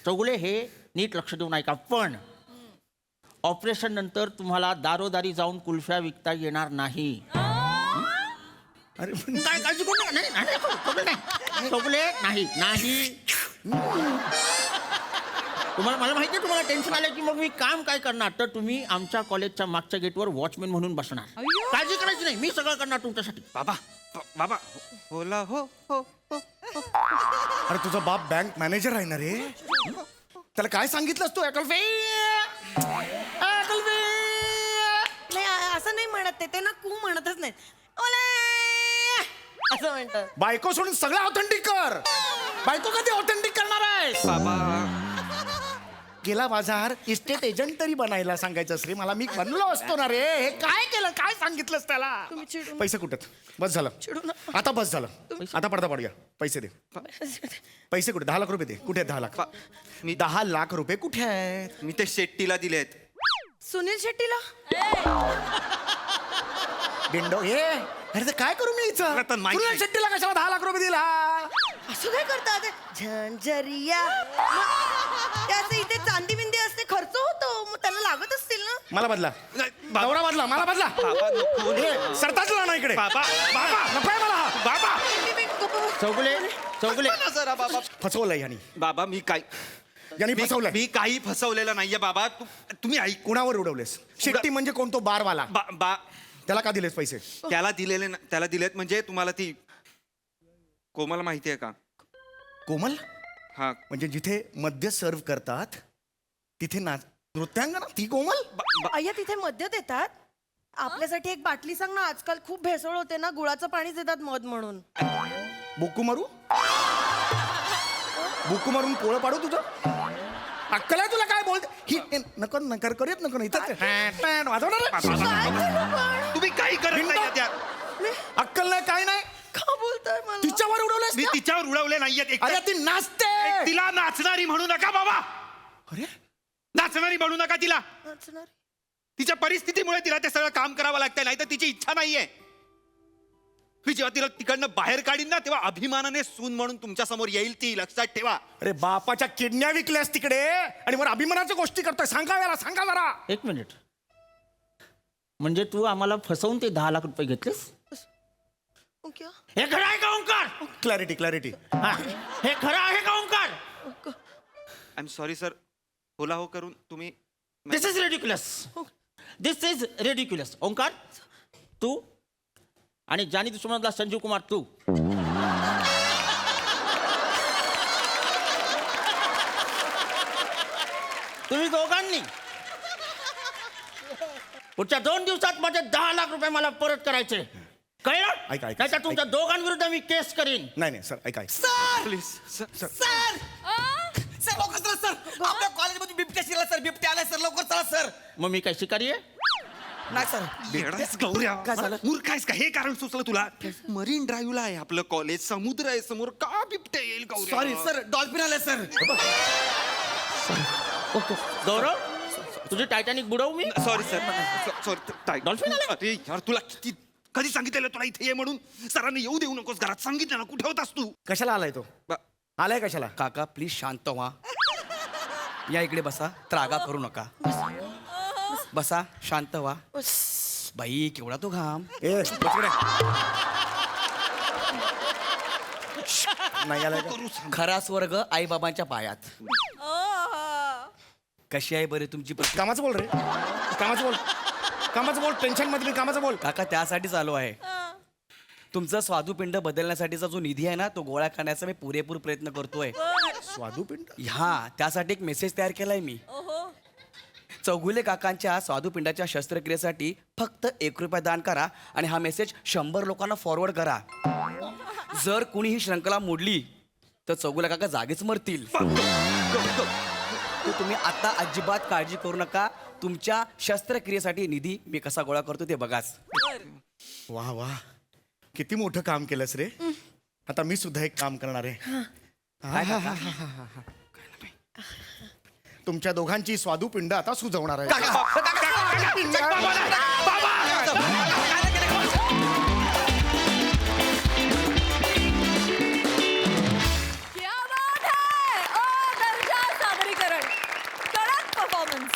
चौगुले हे नीट लक्ष देऊन ऐका पण ऑपरेशन नंतर तुम्हाला दारोदारी जाऊन कुल्फ्या विकता येणार नाही अरे काय काळजी करू नका नाही चौगुले नाही तुम्हाला मला माहिती आहे तुम्हाला टेन्शन आलं की मग मी काम काय करणार तर तुम्ही आमच्या कॉलेजच्या मागच्या गेटवर वॉचमॅन म्हणून बसणार काळजी करायची नाही मी सगळं करणार तुमच्यासाठी बाबा होला हो हो हो अरे तुझा बाप बँक मॅनेजर आहे ना रे त्याला काय सांगितलंस तू अकल्फे नाही असं नाही म्हणत ते ना कू म्हणतच नाही ओले असं म्हणतात बायको सोडून सगळं ऑथेंटिक कर बायको कधी ऑथेंटिक करणार आहे बाबा गेला बाजार इस्टेट एजंट तरी बनायला सांगायचं रे मला मी बनलो असतो ना रे हे काय केलं काय सांगितलंस त्याला तुम्ही चिडू नका. पैसे कुठे बस झालं चिडू नका. आता बस झालं आता पडदा पड गया पैसे दे पैसे कुठे 10 लाख रुपये दे कुठे आहेत 10 लाख मी 10 लाख रुपये कुठे आहेत मी ते शेट्टीला दिलेत सुनील शेट्टीला डिंडो हे अरे ते काय करू मी मला तर माहित नाही. शेट्टीला कशाला 10 लाख रुपये दिला असं काय करतात झंझरिया त्याचं इथे चांदी बिंदी असते खर्च होतो मग त्याला लागत असतील ना मला बदला नाही, बाबा नवरा बदला मला बदला बाबा नको हे, सरताजला ना इकडे बाबा नको आहे मला हा. बाबा चौगुले जरा बाबा फसवलंय यांनी बाबा मी काय यांनी फसवलंय मी काही फसवलेलं नाहीये बाबा तुम्ही ऐक कुणावर उडवलेस शेट्टी म्हणजे कोण तो बारवाला त्याला का दिलेस पैसे त्याला दिलेत म्हणजे तुम्हाला ती कोमल माहिती आहे का कोमल हा म्हणजे जिथे मद्य सर्व करतात तिथे नृत्यांगना ती कोमल अय्या तिथे मद्य देतात आपल्यासाठी एक बाटली सांग ना आजकाल खूप भेसळ होते ना गुळाचं पाणी देतात मध म्हणून बुक्कू मारून पोळं पाडू तुझं अक्कल आहे तुला काय बोलते ही नको नकर करूयात नको इथं वाजवणार तुम्ही काही करत नाही त्यात अक्कल नाही काय नाही का बोलताय मला तिच्यावर उडवलेस मी का? तिच्यावर उडवले नाहीयेत अरे ती नाचते तिला नाचणारी म्हणू नका बाबा अरे नाचणारी म्हणू नका तिला नाचणार तिच्या परिस्थितीमुळे तिला ते सगळं काम करावं लागतंय नाही तर तिची इच्छा नाहीये मी जेव्हा तिला तिकडनं बाहेर काढीन ना तेव्हा अभिमानाने सून म्हणून तुमच्या समोर येईल ती लक्षात ठेवा अरे बापाच्या किडन्या विकल्यास तिकडे आणि वर अभिमानाच्या गोष्टी करतोय सांगा जरा एक मिनिट म्हणजे तू आम्हाला फसवून ते 10 लाख रुपये घेतलेस ओके हे खरं आहे का ओंकार क्लॅरिटी हा हे खरं आहे का Omkar I am sorry sir होला हो करून तुम्ही दिस इज रेडिक्युलस ओंकार तू आणि जानी दुश्मनातला संजीव कुमार तू तुम्ही दोघांनी पुढच्या 2 दिवसात माझे 10 लाख रुपये मला परत करायचे कळलं ऐका. नाही तर तुमच्या दोघांविरुद्ध मी केस करीन. नाही सर ऐका प्लीज सर लवकर चला सर आपल्या कॉलेजमध्ये बिबट्या शिरला सर बिबट्या आलाय सर लवकर चला सर मग मी काय शिकारी आहे? नाही सर येडायस गौऱ्या काय झालं? मूर्ख आहेस का? हे कारण सुचलं तुला? मरीन ड्राईव्हला आहे आपलं कॉलेज, समुद्र आहे समोर, का बिबट्या येईल गौऱ्या? सॉरी सर डॉल्फिन आलाय सर गौरव तुझी टायटॅनिक बुडवू मी? Sorry sir sorry. डॉल्फिन आलं? अरे यार तुला किती कधी सांगितलेलं तुला इथे ये म्हणून? सरांनी येऊ देऊ नकोस घरात, सांगितलं ना. कुठे होतास तू? कशाला आलाय तो आलाय कशाला? काका प्लीज शांत व्हा या इकडे बसा त्रागा करू नका बसा शांत व्हा बाई केवढा तो घाम ए बस इकडे. नाही आलाय का? खरा स्वर्ग आई बाबांच्या पायात कशी आहे बरे तुमची कामाचं बोल रे कामाचं बोल टेन्शन मध्ये कामाचं बोल. काका त्यासाठीच आलो आहे तुमचं स्वादुपिंड बदलण्यासाठीचा जो निधी आहे ना तो गोळा करण्याचा मी पुरेपूर प्रयत्न करतोय. स्वादुपिंड हा त्यासाठी एक मेसेज तयार केलाय मी. चौगुले काकांच्या स्वादुपिंडाच्या शस्त्रक्रियेसाठी फक्त 1 रुपया दान करा आणि हा मेसेज 100 लोकांना फॉरवर्ड करा. जर कुणी ही श्रृंखला मोडली तर चौगुले काका जागीच मरतील. तर तुम्ही आता अजिबात काळजी करू नका. तुमच्या शस्त्रक्रियेसाठी निधी मी कसा गोळा करतो ते बघाच. वा वा किती मोठं काम केलंस रे. आता मी सुद्धा एक काम करणार आहे. काय काका? तुमच्या दोघांची स्वादुपिंड आता सुजवणार आहे. क्या बात है! दर्जा सादरीकरण कडक परफॉर्मन्स.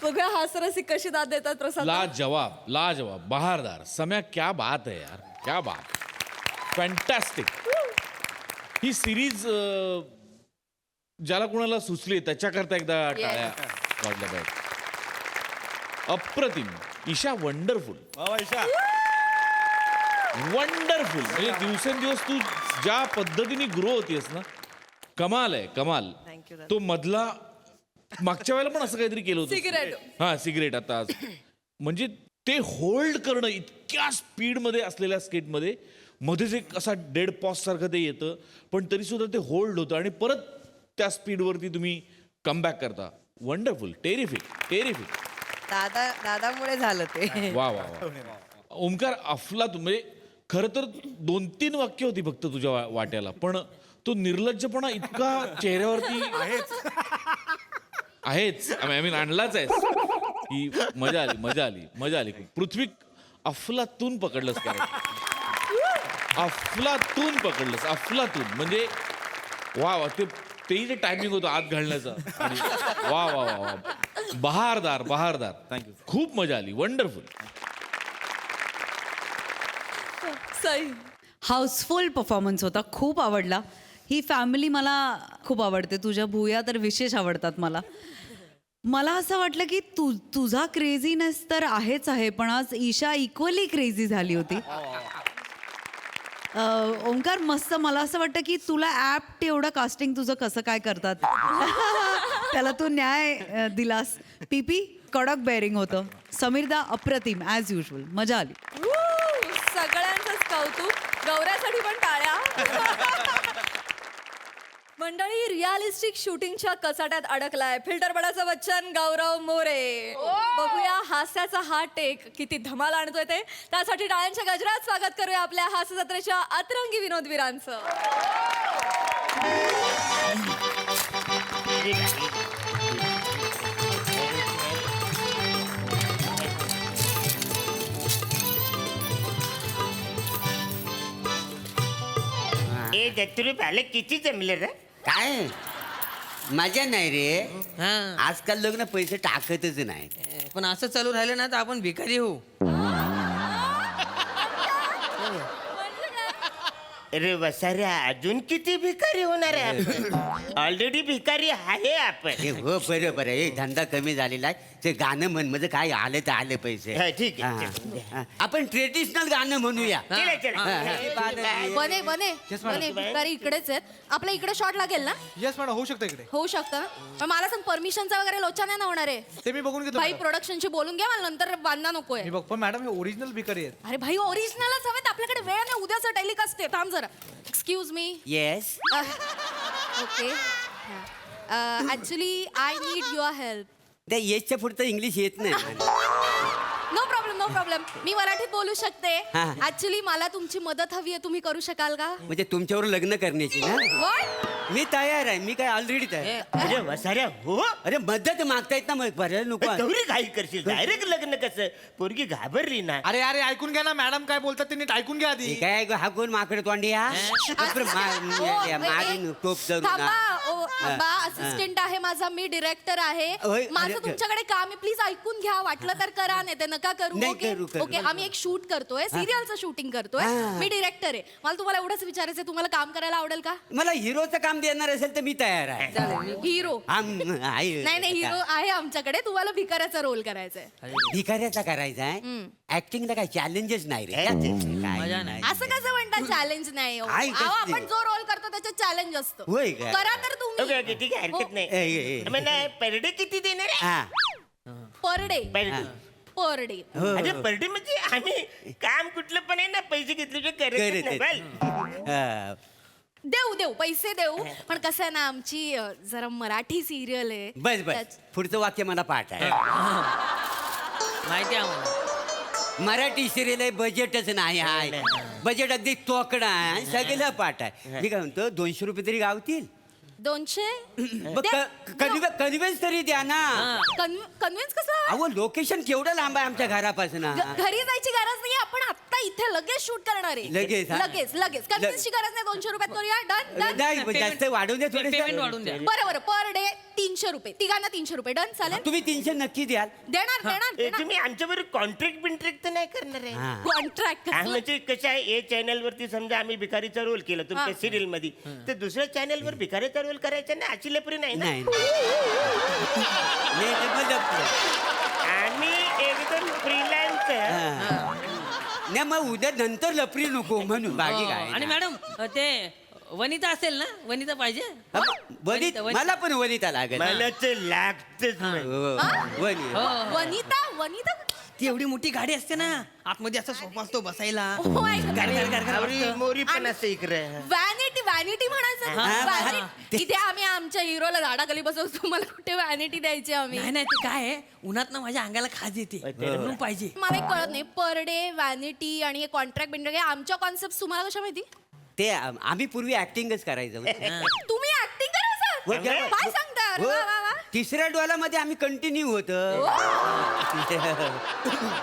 बघूया हास्यरसी कशी दाद देतात प्रसाद. लाजवाब बहारदार सम्या क्या बात है यार क्या बात फॅन्टॅस्टिक. ही सिरीज ज्याला कोणाला सुचली त्याच्याकरता एकदा टाळ्या वाजल्या पाहिजे. अप्रतिम ईशा वंडरफुल म्हणजे दिवसेंदिवस तू ज्या पद्धतीने ग्रो होतीयस ना कमाल आहे कमाल. तो मधला मागच्या वेळेला पण असं काहीतरी केलं होतं सिगरेट. हा सिगरेट आता आज म्हणजे ते होल्ड करणं इतक्या स्पीडमध्ये असलेल्या स्केटमध्ये मध्येच एक असा डेड पॉज सारखं ते येतं पण तरी सुद्धा ते होल्ड होतं आणि परत त्या स्पीडवरती तुम्ही कमबॅक करता. वंडरफुल टेरिफिक दादामुळे झालं ते. वा वा वा. ओमकार अफलातून म्हणजे खरं तर 2-3 वाक्य होती फक्त तुझ्या वाट्याला पण तो निर्लज्जपणा इतका चेहऱ्यावरती आहेच आय मीन आणलाच आहे की मजा आली खूप. पृथ्वी अफलातून पकडलंस काय अफलातून म्हणजे वा वा तेही जे टायमिंग होतं आत घालण्याचं आणि वा वा वा वा बहारदार थँक्यू खूप मजा आली वंडरफुल. सई हाऊसफुल परफॉर्मन्स होता खूप आवडला. ही फॅमिली मला खूप आवडते. तुझ्या भुया तर विशेष आवडतात मला. मला असं वाटलं की तुझा क्रेझीनेस तर आहेच आहे पण आज ईशा इक्वली क्रेझी झाली होती. ओंकार मस्त. मला असं वाटतं की तुला ॲप्ट एवढं कास्टिंग तुझं कसं काय करतात त्याला तू न्याय दिलास. पीपी कडक बेअरिंग होतं. समीरदा अप्रतिम ॲज युजल मजा आली. सगळ्यांचंच कौतुक. गौऱ्यासाठी पण टाळ्या. मंडळी रिअलिस्टिक शूटिंगच्या कचाट्यात अडकलाय फिल्टरपडाचा बच्चन गौरव मोरे. बघूया हास्याचा हा टेक किती धमाल आणतोय ते. त्यासाठी टाळ्यांच्या गजरात स्वागत करूया आपल्या हास्य जत्रेच्या अतरंगी विनोदवीरांचं. ए दत्तरू पालक किती जमले रे. काय मजा नाही रे. आजकाल लग्न पैसे टाकतच नाही. पण असं चालू राहिलं ना तर आपण भिकारी होऊ. अरे वसाऱ्या अजून किती भिकारी होणार आहे ऑलरेडी भिकारी आहे आपण. हो बरोबर आहे धंदा कमी झालेला आहे ते गाणं म्हण म्हणजे काय आलं तर आले पैसे हा, ठीक हा, आहे. हा. आपण ट्रेडिशनल गाणं म्हणूया चला, चला. बने बने बने भिकारी इकडेच आहेत आपल्या इकडे शॉट लागेल ना? येस मॅडम होऊ शकतं इकडे. होऊ शकतं पण मला सांग परमिशनचा वगैरे लोचा नाही ना होणार आहे. ते मी बघून घेतो भाई मॅडम. प्रोडक्शनशी बोलून घ्या मला नंतर बांधणा नकोय. मी बघ पण मॅडम हे ओरिजिनल भिकारी आहेत. अरे भाई ओरिजिनलच हवेत आपल्याकडे वेळ नाही उद्याचं टेलिकास्ट आहे थांब जरा. Excuse me. Yes okay actually I need your help. त्या येसच्या पुढचं इंग्लिश येत नाही नो प्रॉब्लेम नो प्रॉब्लेम मी मराठीत बोलू शकते. हा. ऍक्च्युली मला तुमची मदत हवी आहे तुम्ही करू शकाल का? म्हणजे तुमच्यावर लग्न करण्याची ना What? मी तयार आहे मी काय ऑलरेडी तयार अरे वसाऱ्या हो अरे मदत मागतायत ना मग बरं नको गौरी घाई करशील डायरेक्ट लग्न कसं पोरगी घाबरली ना. अरे अरे ऐकून घ्या ना मॅडम काय बोलतात ते नीट ऐकून घ्या आधी. काय हा कोण माकड तोंडी हा मागे टोप धरून थांबा हा. ओ बा असिस्टंट आहे माझा मी डिरेक्टर आहे होय, माझं अरे, तुमच्याकडे काम आहे प्लीज ऐकून घ्या वाटलं तर करा नाही ते नका करू. नाही ओके करू. ओके आम्ही एक शूट करतोय सिरियलचं शूटिंग करतोय हा. मी डिरेक्टर आहे मला तुम्हाला एवढंच विचारायचं तुम्हाला काम करायला आवडेल का? मला हिरोचं काम देणार असेल तर मी तयार आहे हिरो आहे. नाही नाही हिरो आहे आमच्याकडे तुम्हाला भिकाऱ्याचा रोल करायचा आहे. भिकाऱ्याचा करायचा आहे ऍक्टिंगला काय चॅलेंजेस नाही रे काय नाही. असं कसं म्हणतात चॅलेंज नाही हो. आहे अहो, कसली? आपण जो रोल करतो त्याच्यात चॅलेंज असतं होय का? करा तर ओके तुम्ही ओके ठीक आहे हरकत हो. नाही. म्हणजे पर डे किती देणार आहे? हा per day Per day. Per day. हो, अरे हो. पर डे म्हणजे आम्ही काम कुठलं पण आहे ना पैसे घेतल्याशिवाय करत नाही करत बल. हा. देऊ देऊ पैसे देऊ पण कसं आहे ना आमची जरा मराठी सिरियल आहे बस बस पुढचं वाक्य मला पाठ आहे माहिती आहे मराठी सिरियल आहे बजेटच नाही आहे बजेट अगदी तोकडा आहे सगळं पाठ आहे मी काय म्हणतो 200 रुपये तरी गावतील 200 कन्व्हेन्स तरी द्या ना कन्व्हिन्स कसं अहो लोकेशन केवढं लांब आहे आमच्या घरापासून घरी जायची गरज नाही आपण आता इथे लगेच शूट करणार आहे लगेच, हा? लगेच लगेच कन्व्हिन्सची गरज नाही 200 रुपयात करूया डन डन नाही पण जास्त वाढवून द्या थोडे बरं बरं पर डे 300 रुपये तिघांना 300 रुपये डन चालेल तुम्ही 300 नक्की द्याल देणार देणार ए, तुम्ही आमच्याबरोबर कॉन्ट्रॅक्ट बिंट्रॅक्ट तर नाही करणार आहे? हा. कॉन्ट्रॅक्ट म्हणजे कसं आहे ए चॅनल वरती समजा आम्ही भिकारीचा रोल केला तुमच्या सिरियल मध्ये तर दुसऱ्या चॅनल वर भिकारीचा रोल करायचा ना अशी लपरी नाही ना. नाही नाही, ते मग जपलं. आम्ही एकदम फ्रीलान्स नाही मग उद्या नंतर लपरी नको म्हणून बाकी काय आणि मॅडम ते वनिता असेल ना वनिता पाहिजे वनित मला पण वनिता लागेल मला ते लागतच नाही. हो, वनिता वनिता ती एवढी मोठी गाडी असते ना आतमध्ये असा सोफा असतो बसायला होय का? आवरी मोरी पण असते इकडे. व्हॅनिटी व्हॅनिटी म्हणायचं हा, Vanity. इथे आम्ही आमच्या हिरोला झाडाखाली बसवतो तुम्हाला कुठे व्हॅनिटी द्यायची आम्ही नाही नाही ते काय आहे उन्हात ना माझ्या अंगाला खाज येते म्हणून पाहिजे मला एक कळत नाही पर डे व्हॅनिटी आणि कॉन्ट्रॅक्ट बिंट्रॅक्ट आमच्या कॉन्सेप्ट तुम्हाला कशा माहिती? ते आम्ही पूर्वी ऍक्टिंगच करायचो तुम्ही ऍक्टिंग हो, करायचं काय सांगता हो, वा, वा, वा. तिसऱ्या डोलामध्ये आम्ही कंटिन्यू होत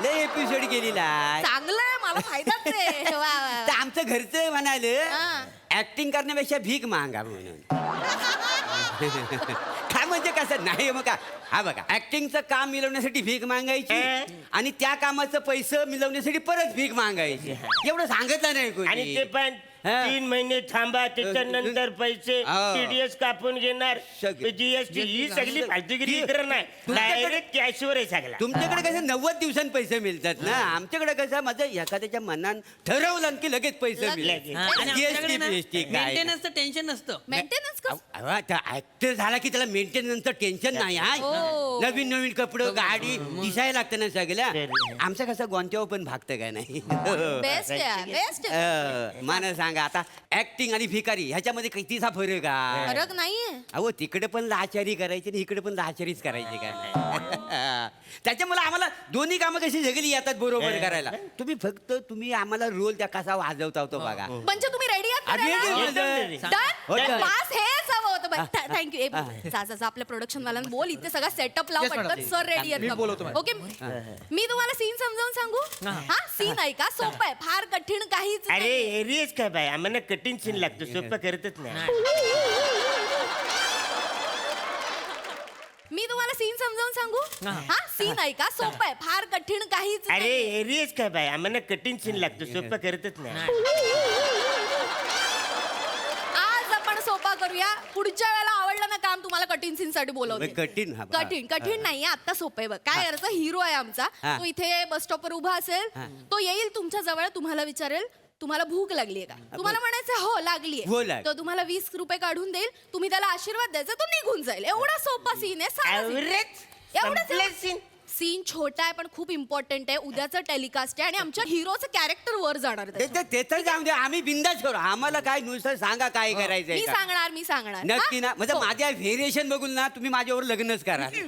लय एपिसोड गेलेला आहे. चांगलं आहे मला फायदाच आहे वा, वा, वा. तर आमचं घरचं म्हणाले हा. ऍक्टिंग करण्यापेक्षा भीक मागा म्हणून काय म्हणजे कसं नाही मग का हा बघा ऍक्टिंगचं काम मिळवण्यासाठी भीक मागायची आणि त्या कामाचं पैसे मिळवण्यासाठी परत भीक मागायची एवढं सांगितलं नाही आणि ते कोणी पण 3 महिने थांबा त्याच्यानंतर पैसे हा. टीडीएस कापून घेणार सगळं. जीएसटी ही सगळी फालतूगिरी इकडे नाही डायरेक्ट कॅशवर आहे सगळा. तुमच्याकडे कसं 90 दिवसांनी पैसे मिळतात ना आमच्याकडे कसं माझं एखाद्याच्या मनान ठरवलं की लगेच पैसे मेंटेनन्सचं टेन्शन नसतं मेंटेनन्स ऍक्टर झाला की त्याला मेंटेनन्सचं टेन्शन नाही हा हो. नवीन नवीन कपडे गाडी दिसायला लागतं ना सगळ्या आमचं कसं गोंत्यावर पण भागतं काय नाही बेस्ट आहे बेस्ट मला सांगा आता ऍक्टिंग आणि भिकारी ह्याच्यामध्ये कितीचा फरक आहे फरक नाहीये अहो तिकडे पण लाचारी करायची आणि इकडे पण लाचारीच करायची काय त्याच्यामुळे आम्हाला दोन्ही कामं कशी झगली येतात बरोबर करायला तुम्ही आम्हाला रोल त्या कसा वाजवता होतो बघा म्हणजे तुम्ही रेडी अरे, हो, आहात done. पास हेच हवं होतं थँक्यू जा आपल्या प्रोडक्शन वाल्यांना बोल इथे सगळा सेटअप लाव Yes, madam. पटकन सर रेडी मी बोलवतो, आहेत madam. ओके मी तुम्हाला सीन समजावून सांगू हा सीन ऐका सोपं आहे फार कठीण काहीच अरे नाहीये. एरियस काय बाय आम्हाला कठीण सीन लागतो सोपं करतच नाही. मी तुम्हाला सीन समजावून सांगू हा सीन ऐका सोपं आहे फार कठीण काहीच अरे नाहीये. एरियस काय बाय आम्हाला कठीण सीन लागतो सोपं करतच नाही. करूया पुढच्या वेळेला आवडलं ना काम तुम्हाला कठीण सीन साठी बोलवते कठीण हा, कठीण नाहीये आता सोपं आहे बघ काय करायचं हिरो आहे आमचा हा. तो इथे बस स्टॉपवर उभा असेल तो येईल तुमच्या जवळ तुम्हाला विचारेल तुम्हाला भूक लागलीये का तुम्हाला म्हणायचं हो हो, लागलीये लाग- तो तुम्हाला 20 रुपये काढून देईल तुम्ही त्याला आशीर्वाद द्यायचा तो निघून जाईल एवढा सोपा सीन आहे साधा scene. एवढंच सीन सीन छोटा आहे पण खूप इम्पॉर्टंट आहे उद्याचं टेलिकास्ट आहे आणि आमच्या हिरोचं कॅरेक्टर वर जाणार आहे त्याच्यात. ते तर जाऊ दे आम्ही बिंदाच करू आम्हाला काय नुसतं सांगा काय करायचंय मी का. सांगणार नक्की हा? ना म्हणजे हो. माझ्या व्हेरिएशन बघून ना तुम्ही माझ्यावर लग्नच करा मी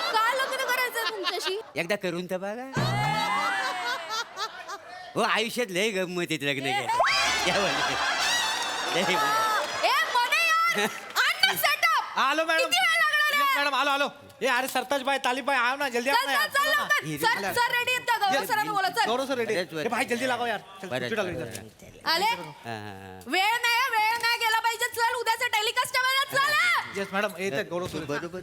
का लग्न करायचंय तुमच्याशी एकदा करून तर बघा हो आयुष्यात लय गंमत येत लग्न घ्यायला या बोलले. लय मजा. ए मने यार आण ना सेटअप आलो मॅडम किती वेळ लागणार आहे? मॅडम आलो ए अरे सरताज बाय तालीब बाय आओ ना जल्दी आओ ना यार. चल लवकर सर रेडी आहेत का गौरव सरांना बोला चल गौरव सर रेडी Yes, ए भाई जल्दी लागाओ यार चल, बरं, सुट्टी लागली बरं, जरा. आले हा. वेळ नाही गेला पाहिजे चल उद्याचं टेलिकास्ट आहे चल हा. येस मॅडम येत आहेत गौरव सर बरोबर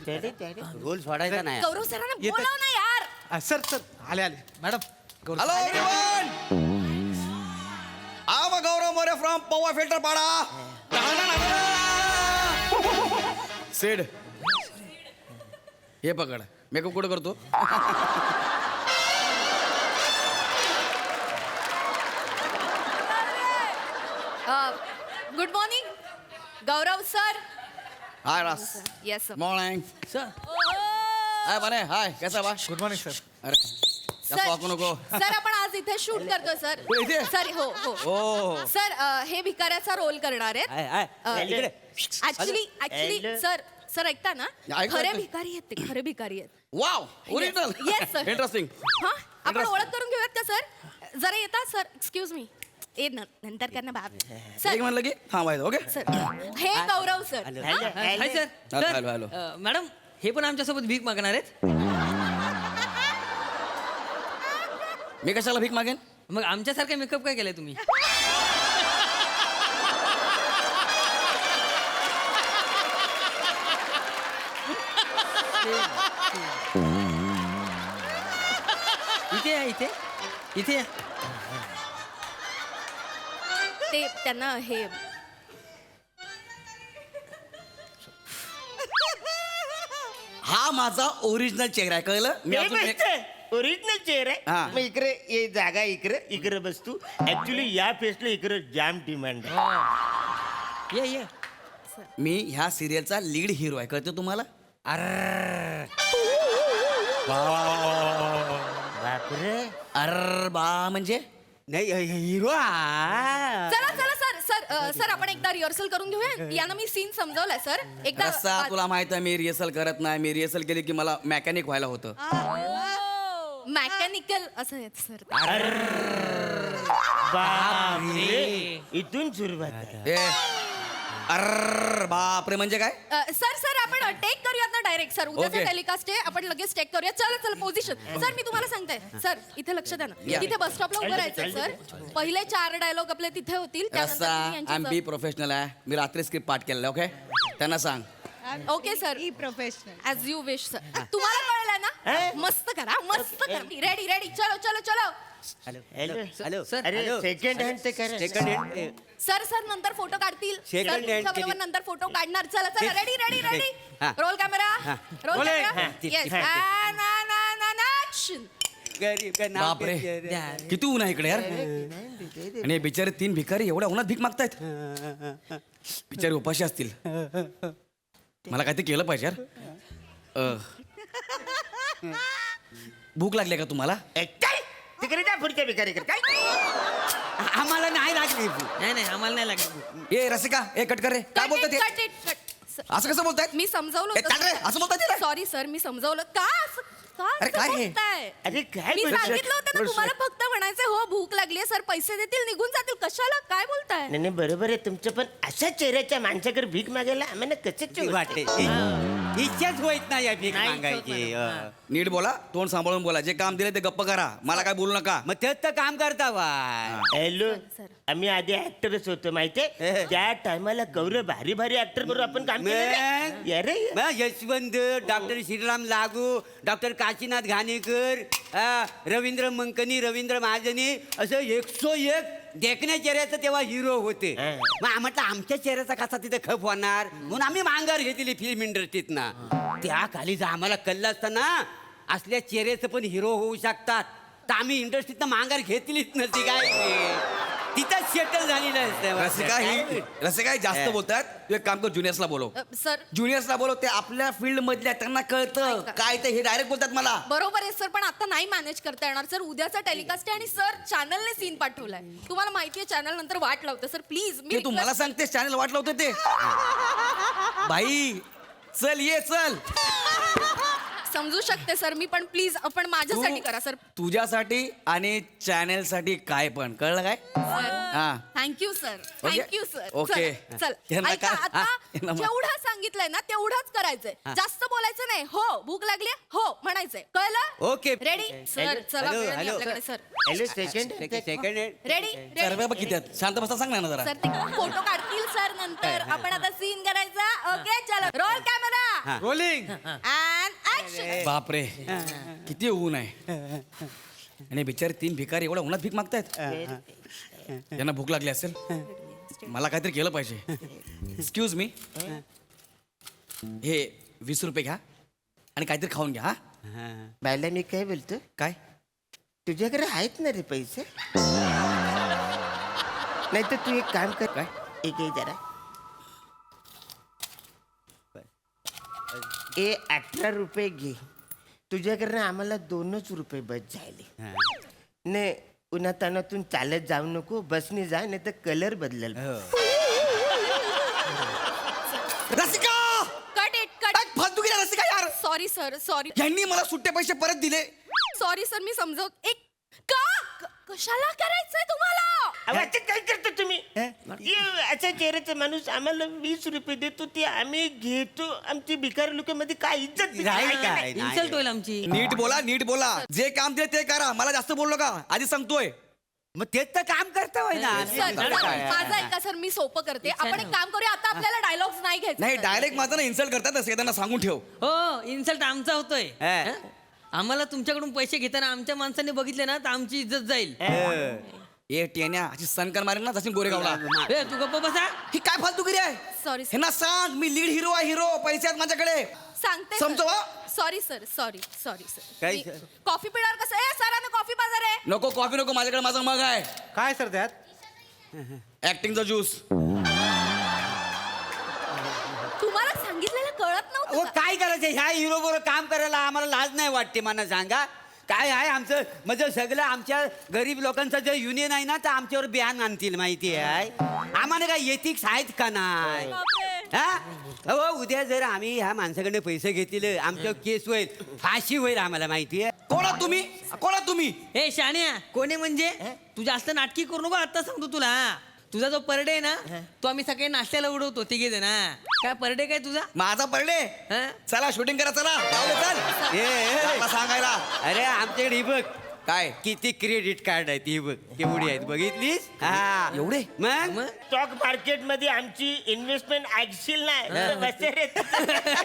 रोल सोडायचा नाही गौरव सरांना येतं. बोलाव ना यार सर आले मॅडम गौरव हॅलो एव्हरीवन आम गौरव मोरे फ्रॉम पवा फिल्टर पाडा सेड हे पकड मेकअप कुठं करतो गुड मॉर्निंग गौरव सर हाय रास yes sir morning sir hi बने हाय कैसा बा गुड मॉर्निंग सर अरे जास्त वाकू नको सर आपण आज इथे शूट करतो सर हो, इथे? सर हो ओ. हो सर हे भिकाऱ्याचा रोल करणार हाय, हाय. इकडे. ऍक्च्युली सर ऐकता ना ऐकतो, खरे ऐकतो. भिकारी आहेत ते खरे भिकारी आहेत wow original yes sir interesting हा आपण ओळख करून घेऊयात का सर जरा येतात सर एक्सक्यूज मी नंतर करना बाप सर एक म्हणलं की थांबायचं ओके सर हे Gaurav sir hi sir hello hello madam हे पण आमच्यासोबत भीक मागणार आहेत मी कशाला भीक मागेन मग आमच्यासारखा मेकअप काय केलाय तुम्ही इथे या इथे इथे या. ते त्यांना हे हा माझा ओरिजिनल चेहरा आहे कळलं मी अजून एक- ओरिजिनल चेहरा हा. आहे मग इकडे ये जागा इकडे बस तू ऍक्च्युली या फेसला इकडे जाम डिमांड आहे ये ये मी ह्या सिरियलचा लीड हिरो आहे कळतं तुम्हाला बापरे अर बा म्हणजे नाही हिरो चला सर आपण एकदा रिहर्सल करून घेऊया यांना मी सीन समजावलाय सर एकदा रस्सा तुला माहित आहे मी रिहर्सल करत नाही मी रिहर्सल केली की मला मेकॅनिक व्हायला होतं मॅकॅनिकल असं आहे सर बापरे इथून सुरुवात आहे. ए अर बापरे म्हणजे काय सर आपण टेक करूयात ना डायरेक्ट सर उद्याचं Okay. टेलिकास्ट आहे आपण लगेच टेक करूया चला पोझिशन सर मी तुम्हाला सांगते सर इथे लक्ष द्या ना या. तिथे बस स्टॉपला उभं राहायचं सर पहिले 4 डायलॉग आपले तिथे होतील त्यानंतर रस्सा तुम्ही यांची आय बी प्रोफेशनल आहे मी रात्री स्क्रिप्ट पाठ केलेलं ओके त्यांना सांग okay sir professional as you wish sir तुम्हाला कळलं ना मस्त करा रेडी चलो हॅलो सर अरे सेकंड हँड ते करा सेकंड हँड सर नंतर फोटो काढतील Second hand तुमच्या बरोबर केली. नंतर फोटो काढणार चला रेडी हा. रोल कॅमेरा रोल बोले. कॅमेरा हा. येस ऍक्शन गरीब का नाव बापरे घेते. किती ऊन आहे इकडे यार आणि हे बिचारे 3 भिकारी एवढ्या उन्हात भीक मागतायत बिचारे उपाशी असतील मला काहीतरी केलं पाहिजे यार भूक लागली का तुम्हाला तिकडे जा पुढच्या भिकारीकडे काय आम्हाला नाही लागली नाही आम्हाला नाही लागत ए रसिका ए कट कर रे काय बोलतात ते? असं कसं बोलतायत मी समजावलं ए, चाल रे, असं बोलताय ते रे? सॉरी सर मी समजावलं का अरे, काय हे? अरे काय मी बोलतोय? सांगितलं होतं ना तुम्हाला फक्त म्हणायचं हो भूक लागली सर पैसे देतील निघून जातील कशाला काय बोलताय नाही बरोबर आहे तुमचं पण अशा चेहऱ्याच्या माणसाकडे भीक मागायला आम्हाला कसं वाटते इच्छाच होत नाही या भीक मागायची नीट बोला तोंड सांभाळून बोला जे काम दिले ते गप्प करा मला काय बोलू नका मग तेच तर काम करता वा हॅलो सर. आम्ही आधी ऍक्टरच होतो माहितीये त्या टायमाला गौरव भारी ऍक्टर बरोबर आपण काम केलं रे. अरे यशवंत डॉक्टर श्रीराम लागू डॉक्टर काशीनाथ घाणेकर रवींद्र मंकनी रवींद्र महाजनी असं 101 देखण्या चेहऱ्याचं तेव्हा हिरो होते मग म्हटलं आमच्या चेहऱ्याचा कसा तिथे खप होणार म्हणून आम्ही मांगार घेतली फिल्म इंडस्ट्रीत ना त्या खाली जर आम्हाला कळलं असतं ना असल्या चेहऱ्याचं पण हिरो होऊ शकतात तर आम्ही इंडस्ट्रीतनं मांगार घेतलीच नसती काय तिथं सेटल झालेलं असतं रसिका जास्त बोलतात तू एक काम कर ज्युनियर्सला बोलव सर ज्युनियर्सला बोलव ते आपल्या फील्ड मधल्या त्यांना कळतं काय ते हे डायरेक्ट बोलतात मला बरोबर आहे सर पण आता नाही मॅनेज करता येणार सर उद्याचा टेलिकास्ट आहे आणि सर चॅनलने सीन पाठवलाय तुम्हाला माहितीये चॅनल नंतर वाट लावतं सर प्लीज मी ते तू मला सांगतेस चॅनल वाट लावते ते बाई चल ये चल समजू शकते सर मी पण प्लीज आपण माझ्यासाठी करा सर तुझ्यासाठी आणि चॅनल साठी काय पण कळलं काय हा thank you sir okay. Thank you sir okay. चल यांना ऐका काय- आता हा, यांना मा- जेवढं सांगितलंय ना तेवढंच करायचंय जास्त बोलायचं नाही हो भूक लागली हो म्हणायचंय कळलं ओके रेडी सर चला हॅलो, वेळ नाही हॅलो. आपल्याकडे सर हॅलो सेकंड रेडी तर बघ किती आहेत. शांत बसता सांग ना जरा सर ते फोटो काढतील सर नंतर आपण आता सीन करायचा ओके चलो roll camera rolling and action बापरे किती ऊन आहे आणि बिचारे 3 भिकारी एवढ्या उन्हात भीक मागतायत यांना भूक लागली असेल मला काहीतरी केलं पाहिजे एक्सक्यूज मी हे 20 रुपये घ्या आणि काहीतरी खाऊन घ्या हा बायला मी काय बोलतो काय तुझ्याकडे आहेत ना रे पैसे नाही तर तू एक काम कर काय एक जरा ए 18 रुपये घे तुझ्याकडनं आम्हाला 2च रुपये बस झाले नाही उन्हा तानातून चालत जाऊ नको बसने जा नाही तर कलर बदलल रसिका कट इट कट फालतू गेला रसिका यार सॉरी सर सॉरी यांनी मला सुट्टे पैसे परत दिले सॉरी सर मी समजवत एक का कशाला करायचंय तुम्हाला आता काय करतो तुम्ही अशा चेहऱ्याचा माणूस आम्हाला 20 रुपये देतो ते आम्ही घेतो आमची भिकारी लोकांमध्ये काय इज्जत इन्सल्ट होईल आमची नीट बोला जे काम दिले ते करा मला जास्त बोललो का आधी सांगतोय मग तेच तर काम करता होय ना सर माझं ऐका सर मी सोपं करते आपण एक काम करूया आता आपल्याला डायलॉग्स नाही घ्यायचे नाही डायरेक्ट माझं ना इन्सल्ट करतात ना त्यांना सांगून ठेव हो इन्सल्ट आमचा होतोय हा. हं? आम्हाला तुमच्याकडून पैसे घेताना आमच्या माणसाने बघितले ना तर आमची इज्जत जाईल ए टेन्या अशी सनकर मारेल ना जशी गोरेगावला ए, तू गप्प बसा ही काय फालतूगिरी आहे सॉरी हे ना सांग मी लीड हिरो आहे हिरो पैसे आहेत माझ्याकडे सांगते समजवा? सॉरी सर सॉरी सर काय मी- सर? कॉफी पिणार कसं ए सरांना कॉफी पाजा रे नको कॉफी नको माझ्याकडे माझा मग आहे काय सर त्यात ऍक्टिंगचा ज्यूस तुम्हाला सांगितलेलं कळत हो नव्हतं का? काय करायचं ह्या हिरो बरोबर काम करायला आम्हाला लाज नाही वाटते मला सांगा काय आहे आमचं म्हणजे सगळं आमच्या गरीब लोकांचं जे युनियन आहे ना तर आमच्यावर बियाण आणतील माहिती आहे आम्हाला काय एथिक्स आहेत का नाही बापरे. हा हो उद्या जर आम्ही ह्या माणसाकडे पैसे घेतले आमच्या केस होईल फाशी होईल आम्हाला माहिती आहे कोणा तुम्ही हे शाण्या कोणी म्हणजे तू जास्त नाटकी करू नको आता सांगतो तुला तुझा जो परडे आहे ना तो आम्ही सकाळी नाश्त्याला उडवतो तिघे जण काय परडे काय तुझा माझा पडले हं? चला शूटिंग करा चला जाऊ दे, चल चला सांगायला अरे आमच्याकडे ही बघ काय किती क्रेडिट कार्ड आहेत ही बघ केवढी आहेत बघितलीस हा एवढे मग स्टॉक मार्केट मध्ये आमची इन्व्हेस्टमेंट ऐकशील नाही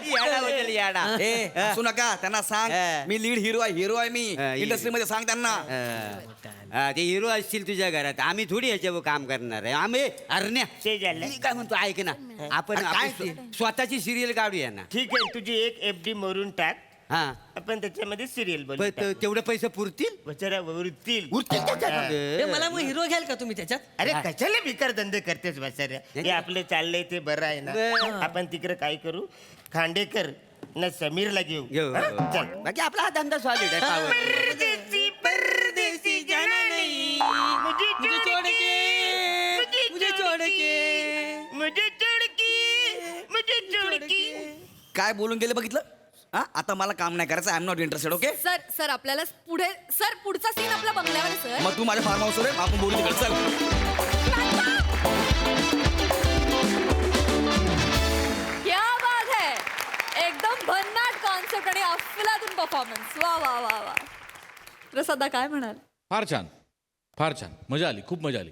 याडा होतील, याडा. ए असू नका त्यांना सांग हं. मी लीड हिरो आहे मी हं, इंडस्ट्री मध्ये सांग त्यांना हा, ते हिरो असतील तुझ्या घरात आम्ही थोडी याच्यावर काम करणार आहे आम्ही अरण्या ते झालं. मी काय म्हणतो ऐक ना आपण अरे काय आपली स्वतःची सिरियल काढूया ना ठीक आहे तुझी एक FD मरून टाक हा आपण त्याच्यामध्ये सिरियल पण बनवू तेवढे पैसे पुरतील वचरा उरतील ए, मला मग हिरो घ्याल का तुम्ही त्याच्यात अरे कशाला भिकार धंदे करतेस बसाऱ्या हे आपलं चाललंय ते बरं आहे ना आपण तिकडे काय करू खांडेकर ना समीरला घेऊ घेऊ हा? चल बाकी आपला हा धंदा सॉलिड आहे power. परदेसी परदेसी जानी मुझे मुझे छोड़ के, मुझे छोड़ के. मुझे छोड़ के मुझे छोड़ के काय बोलून गेले बघितलं हा आता मला काम नाही करायचं I am not interested okay sir आपल्याला पुढे सर पुढचा सीन आपला बंगल्यावर आहे, सर मग तू माझ्या फार्म हाऊसवर आहे आपण बोलू तिकडे चल क्या बात है एकदम भन्नाट कॉन्सेप्ट आणि अफलातून परफॉर्मन्स वा वा वा वा प्रसादा काय म्हणाल फार छान मजा आली खूप मजा आली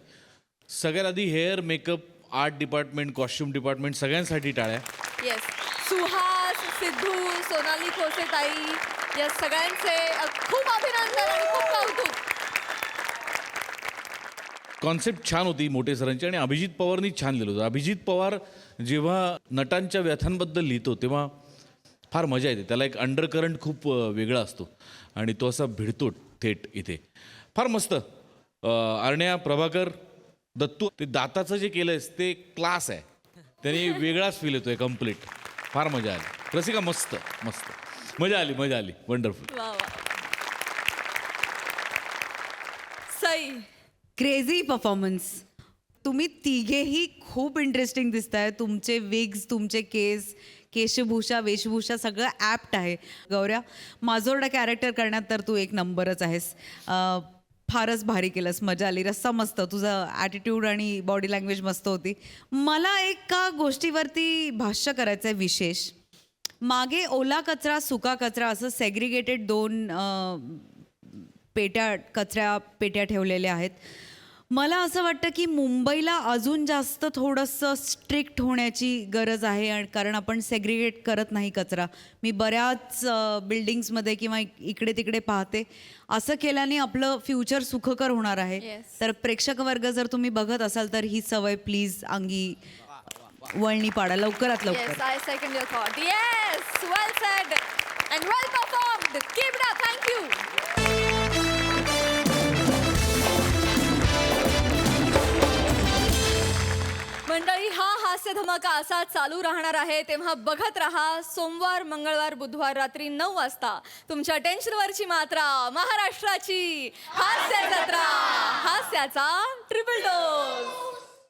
सगळ्यात आधी hair makeup art department costume department सगळ्यांसाठी टाळ्या येस सुहास सिद्धू सोनाली खोसे ताई या सगळ्यांचे खूप अभिनंदन आणि खूप कौतुक कॉन्सेप्ट छान होती मोठे सरांची आणि अभिजित पवारनी छान लिहिलं होतं. अभिजित पवार जेव्हा नटांच्या व्यथांबद्दल लिहितो तेव्हा फार मजा येते. त्याला एक अंडरकरंट खूप वेगळा असतो आणि तो असा भिडतो थेट इथे. फार मस्त. अरण्या, प्रभाकर, दत्तू, ते दाताचं जे केलंयस ते क्लास आहे. त्याने वेगळाच फील येतोय कम्प्लीट. फार मजा आली. रसिका मस्त मस्त मजा आली वंडरफुल. वा वा. सई. Crazy performance. तुम्ही तिघेही खूप इंटरेस्टिंग दिसताय. तुमचे विग्स, तुमचे केशभूषा, वेशभूषा सगळं ॲप्ट आहे. गौऱ्या, माजोर्डा कॅरेक्टर करण्यात तर तू एक नंबरच आहेस. फारच भारी केलंस, मजा आली. रस्सा मस्त, तुझा ॲटिट्यूड आणि बॉडी लँग्वेज मस्त होती. मला एका गोष्टीवरती भाष्य करायचं आहे विशेष. मागे ओला कचरा, सुका कचरा असं सेग्रिगेटेड 2 कचऱ्या पेट्या ठेवलेल्या आहेत. मला असं वाटतं की मुंबईला अजून जास्त थोडंसं स्ट्रिक्ट होण्याची गरज आहे. आणि कारण आपण सेग्रिगेट करत नाही कचरा. मी बऱ्याच बिल्डिंग्समध्ये किंवा इकडे तिकडे पाहते. असं केल्याने आपलं फ्युचर सुखकर होणार आहे. तर प्रेक्षक वर्ग जर तुम्ही बघत असाल तर ही सवय प्लीज अंगी वळणी पाडा लवकरात लवकर. Yes, I second your thought. Yes, well said and well performed. Keep it up. Thank you. मंडळी, हा हास्य धमाका असा चालू राहणार आहे. तेव्हा बघत रहा. सोमवार, मंगळवार, बुधवार रात्री 9 वाजता तुमच्या टेन्शनवरची मात्रा, महाराष्ट्राची हास्य जत्रा, हास्याचा ट्रिपल डोस.